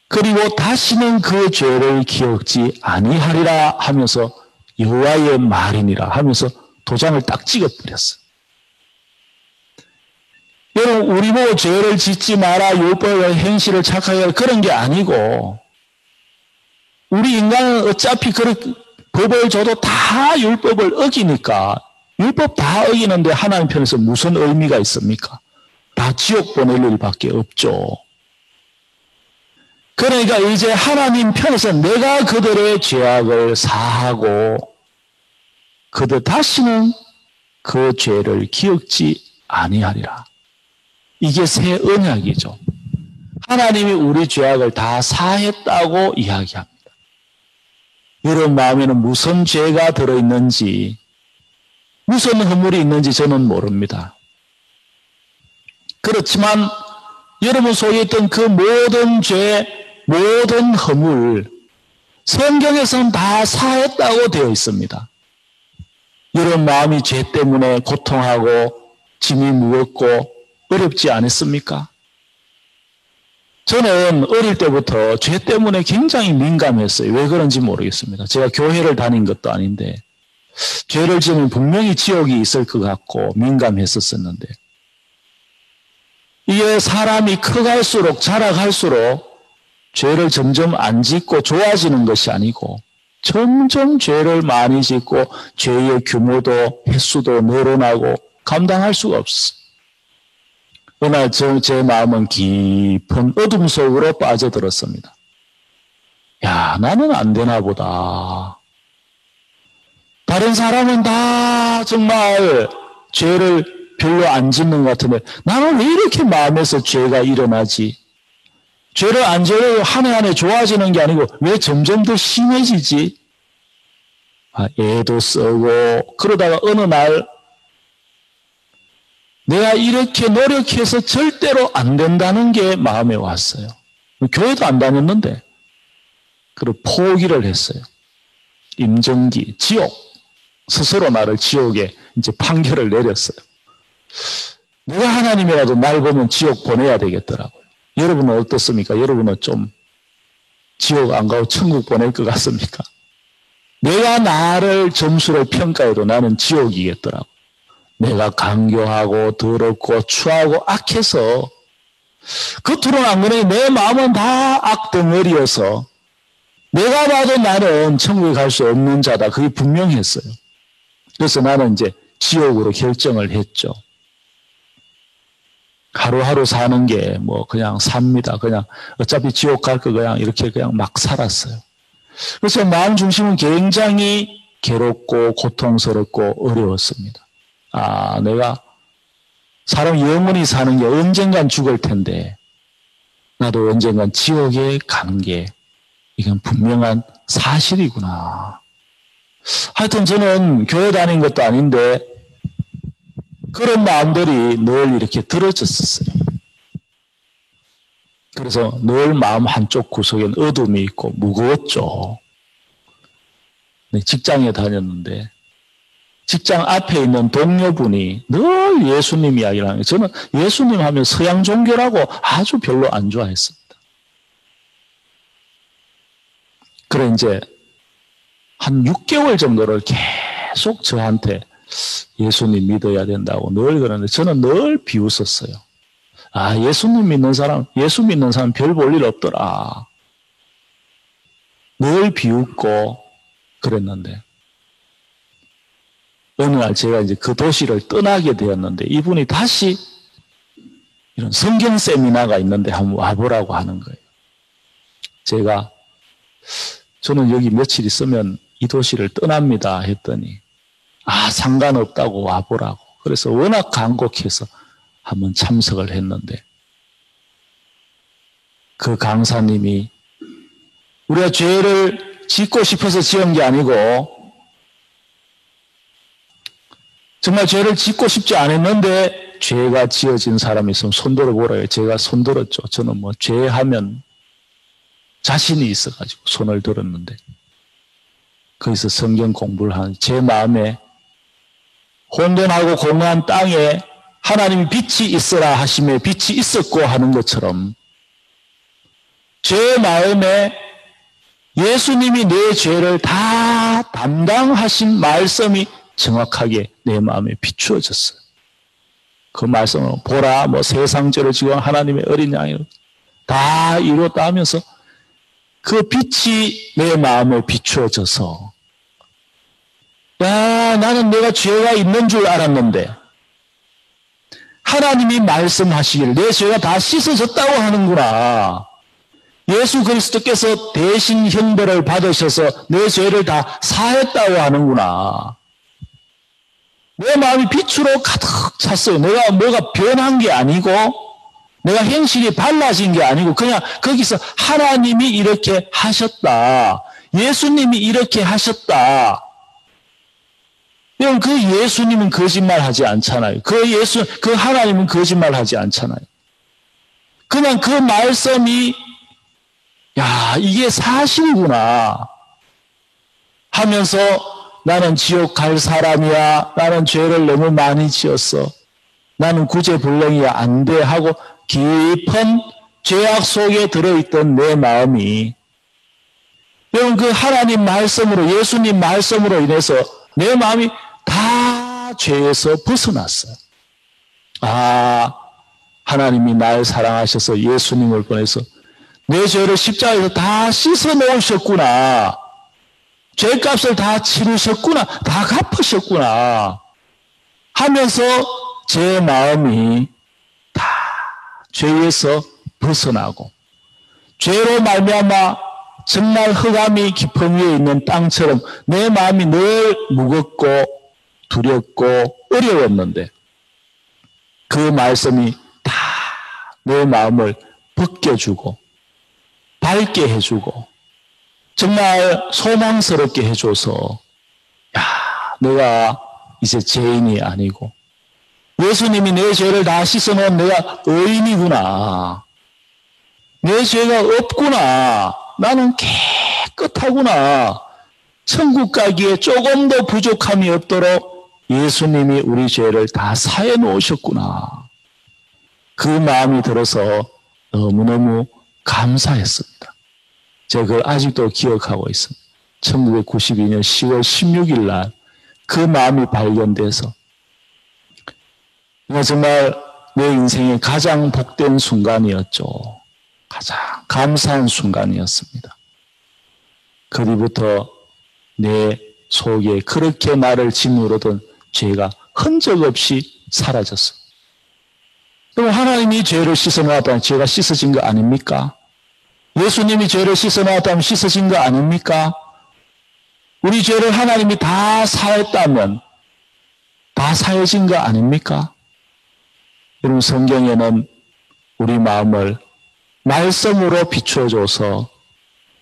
[SPEAKER 1] 그리고 다시는 그 죄를 기억지 아니하리라 하면서 여호와의 말이니라 하면서 도장을 딱 찍어버렸어요. 여러분, 우리 보고 죄를 짓지 마라, 율법의 행실을 착하게 하라 그런 게 아니고 우리 인간은 어차피 법을 줘도 다 율법을 어기니까 율법 다 어기는데 하나님 편에서 무슨 의미가 있습니까? 다 지옥 보낼 일밖에 없죠. 그러니까 이제 하나님 편에서 내가 그들의 죄악을 사하고 그들 다시는 그 죄를 기억지 아니하리라. 이게 새 언약이죠. 하나님이 우리 죄악을 다 사했다고 이야기합니다. 여러분 마음에는 무슨 죄가 들어있는지 무슨 허물이 있는지 저는 모릅니다. 그렇지만 여러분 속에 있던 그 모든 죄, 모든 허물 성경에서는 다 사했다고 되어 있습니다. 여러분 마음이 죄 때문에 고통하고 짐이 무겁고 어렵지 않았습니까? 저는 어릴 때부터 죄 때문에 굉장히 민감했어요. 왜 그런지 모르겠습니다. 제가 교회를 다닌 것도 아닌데 죄를 지으면 분명히 지옥이 있을 것 같고 민감했었는데 이게 사람이 커갈수록 자라갈수록 죄를 점점 안 짓고 좋아지는 것이 아니고 점점 죄를 많이 짓고 죄의 규모도 횟수도 늘어나고 감당할 수가 없어요. 어느 날 제 마음은 깊은 어둠 속으로 빠져들었습니다. 야, 나는 안 되나 보다. 다른 사람은 다 정말 죄를 별로 안 짓는 것 같은데 나는 왜 이렇게 마음에서 죄가 일어나지? 죄를 안 지으려고 한 해 한 해 좋아지는 게 아니고 왜 점점 더 심해지지? 애도 쓰고 그러다가 어느 날 내가 이렇게 노력해서 절대로 안 된다는 게 마음에 왔어요. 교회도 안 다녔는데 그리고 포기를 했어요. 임정기, 지옥. 스스로 나를 지옥에 이제 판결을 내렸어요. 누가 하나님이라도 날 보면 지옥 보내야 되겠더라고요. 여러분은 어떻습니까? 여러분은 좀 지옥 안 가고 천국 보낼 것 같습니까? 내가 나를 점수를 평가해도 나는 지옥이겠더라고요. 내가 강교하고 더럽고 추하고 악해서 겉으로는 안 그래. 내 마음은 다 악덩어리여서 내가 봐도 나는 천국에 갈 수 없는 자다. 그게 분명했어요. 그래서 나는 이제 지옥으로 결정을 했죠. 하루하루 사는 게 뭐 그냥 삽니다. 그냥 어차피 지옥 갈 거 그냥 이렇게 그냥 막 살았어요. 그래서 마음 중심은 굉장히 괴롭고 고통스럽고 어려웠습니다. 내가 사람 영원히 사는 게 언젠간 죽을 텐데 나도 언젠간 지옥에 가는 게 이건 분명한 사실이구나. 하여튼 저는 교회 다닌 것도 아닌데 그런 마음들이 늘 이렇게 들어졌었어요. 그래서 늘 마음 한쪽 구석엔 어둠이 있고 무거웠죠. 직장에 다녔는데 직장 앞에 있는 동료분이 늘 예수님 이야기를 하는 거예요. 저는 예수님 하면 서양 종교라고 아주 별로 안 좋아했습니다. 그래 이제 한 6개월 정도를 계속 저한테 예수님 믿어야 된다고 늘 그러는데 저는 늘 비웃었어요. 예수님 믿는 사람, 예수 믿는 사람 별 볼 일 없더라. 늘 비웃고 그랬는데 어느 날 제가 이제 그 도시를 떠나게 되었는데 이분이 다시 이런 성경 세미나가 있는데 한번 와보라고 하는 거예요. 저는 여기 며칠 있으면 이 도시를 떠납니다 했더니 상관없다고 와보라고. 그래서 워낙 간곡해서 한번 참석을 했는데 그 강사님이 우리가 죄를 짓고 싶어서 지은 게 아니고 정말 죄를 짓고 싶지 않았는데 죄가 지어진 사람이 있으면 손들어 보라요. 제가 손들었죠. 저는 죄하면 자신이 있어가지고 손을 들었는데 거기서 성경 공부를 하는 제 마음에 혼돈하고 공허한 땅에 하나님이 빛이 있으라 하심에 빛이 있었고 하는 것처럼 제 마음에 예수님이 내 죄를 다 담당하신 말씀이 정확하게 내 마음에 비추어졌어요. 그 말씀을 보라 세상죄를 지고 하나님의 어린 양을 다 이뤘다 하면서 그 빛이 내 마음에 비추어져서 나는 내가 죄가 있는 줄 알았는데 하나님이 말씀하시기를 내 죄가 다 씻어졌다고 하는구나. 예수 그리스도께서 대신 형벌을 받으셔서 내 죄를 다 사했다고 하는구나. 내 마음이 빛으로 가득 찼어요. 내가 뭐가 변한 게 아니고 내가 행실이 달라진 게 아니고 그냥 거기서 하나님이 이렇게 하셨다. 예수님이 이렇게 하셨다. 여러분 그 예수님은 거짓말하지 않잖아요. 그 하나님은 거짓말하지 않잖아요. 그냥 그 말씀이 이게 사실이구나 하면서 나는 지옥 갈 사람이야. 나는 죄를 너무 많이 지었어. 나는 구제불능이야. 안 돼 하고 깊은 죄악 속에 들어있던 내 마음이 여러분 그 하나님 말씀으로 예수님 말씀으로 인해서 내 마음이 다 죄에서 벗어났어요. 하나님이 날 사랑하셔서 예수님을 보내서 내 죄를 십자가에서 다 씻어 놓으셨구나. 죄값을 다 치르셨구나. 다 갚으셨구나. 하면서 제 마음이 다 죄에서 벗어나고 죄로 말미암아 정말 흑암이 깊은 위에 있는 땅처럼 내 마음이 늘 무겁고 두렵고 어려웠는데 그 말씀이 다 내 마음을 벗겨주고 밝게 해주고 정말 소망스럽게 해줘서 내가 이제 죄인이 아니고 예수님이 내 죄를 다 씻어놓은 내가 의인이구나. 내 죄가 없구나. 나는 깨끗하구나. 천국 가기에 조금 더 부족함이 없도록 예수님이 우리 죄를 다 사해 놓으셨구나. 그 마음이 들어서 너무너무 감사했습니다. 제가 그걸 아직도 기억하고 있습니다. 1992년 10월 16일 날 그 마음이 발견돼서 정말 내 인생의 가장 복된 순간이었죠. 가장 감사한 순간이었습니다. 그 뒤부터 내 속에 그렇게 나를 짓누르던 죄가 흔적 없이 사라졌어요. 그럼 하나님이 죄를 씻어놓았다면 죄가 씻어진 거 아닙니까? 예수님이 죄를 씻어놓았다면 씻어진 거 아닙니까? 우리 죄를 하나님이 다 사했다면 다 사해진 거 아닙니까? 여러분, 성경에는 우리 마음을 말씀으로 비추어줘서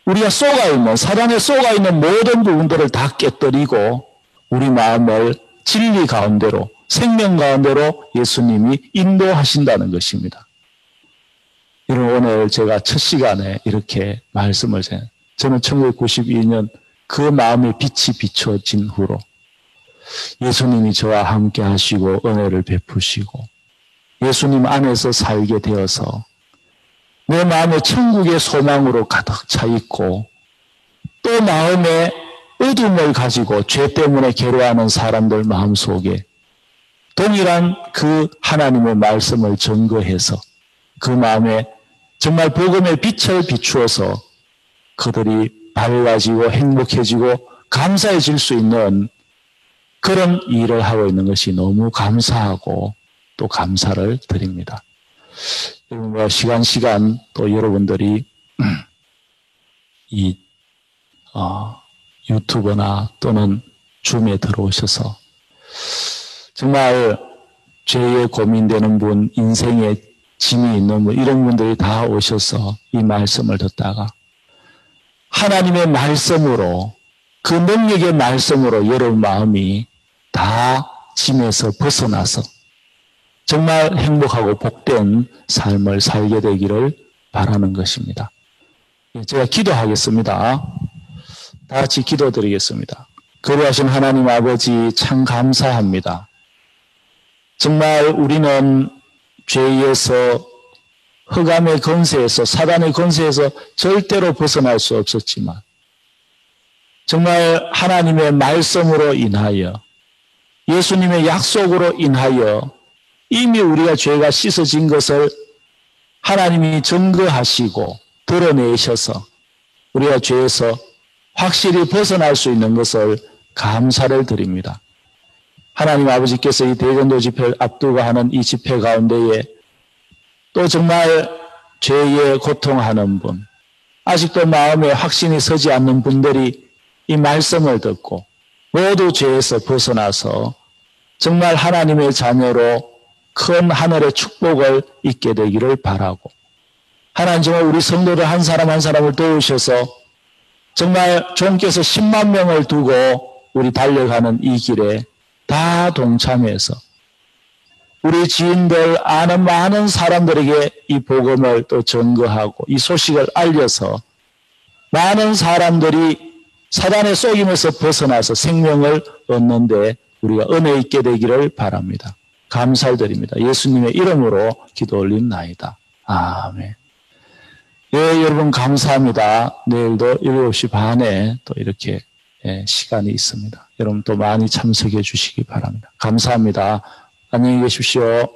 [SPEAKER 1] 우리가 쏘가있는, 사단에 쏘가있는 모든 부분들을 다 깨뜨리고 우리 마음을 진리 가운데로, 생명 가운데로 예수님이 인도하신다는 것입니다. 여러분, 오늘 제가 첫 시간에 이렇게 말씀을 저는 1992년 그 마음의 빛이 비춰진 후로 예수님이 저와 함께 하시고 은혜를 베푸시고 예수님 안에서 살게 되어서 내 마음에 천국의 소망으로 가득 차 있고 또 마음에 어둠을 가지고 죄 때문에 괴로워하는 사람들 마음속에 동일한 그 하나님의 말씀을 증거해서 그 마음에 정말 복음의 빛을 비추어서 그들이 밝아지고 행복해지고 감사해질 수 있는 그런 일을 하고 있는 것이 너무 감사하고 또 감사를 드립니다. 시간 또 여러분들이 이 유튜브나 또는 줌에 들어오셔서 정말 죄에 고민되는 분, 인생에 짐이 있는 분, 이런 분들이 다 오셔서 이 말씀을 듣다가 하나님의 말씀으로, 그 능력의 말씀으로 여러분 마음이 다 짐에서 벗어나서 정말 행복하고 복된 삶을 살게 되기를 바라는 것입니다. 제가 기도하겠습니다. 다 같이 기도드리겠습니다. 거룩하신 하나님 아버지, 참 감사합니다. 정말 우리는 죄에서, 흑암의 권세에서, 사단의 권세에서 절대로 벗어날 수 없었지만 정말 하나님의 말씀으로 인하여, 예수님의 약속으로 인하여 이미 우리가 죄가 씻어진 것을 하나님이 증거하시고 드러내셔서 우리가 죄에서 확실히 벗어날 수 있는 것을 감사를 드립니다. 하나님 아버지께서 이 대전도 집회를 앞두고 하는 이 집회 가운데에 또 정말 죄에 고통하는 분, 아직도 마음에 확신이 서지 않는 분들이 이 말씀을 듣고 모두 죄에서 벗어나서 정말 하나님의 자녀로 큰 하늘의 축복을 잊게 되기를 바라고, 하나님 정말 우리 성도들 한 사람 한 사람을 도우셔서 정말 주님께서 10만 명을 두고 우리 달려가는 이 길에 다 동참해서 우리 지인들, 아는 많은 사람들에게 이 복음을 또 증거하고 이 소식을 알려서 많은 사람들이 사단의 속임에서 벗어나서 생명을 얻는데 우리가 은혜 있게 되기를 바랍니다. 감사드립니다. 예수님의 이름으로 기도 올린나이다. 아멘. 예, 여러분 감사합니다. 내일도 7시 반에 또 이렇게 시간이 있습니다. 여러분 또 많이 참석해 주시기 바랍니다. 감사합니다. 안녕히 계십시오.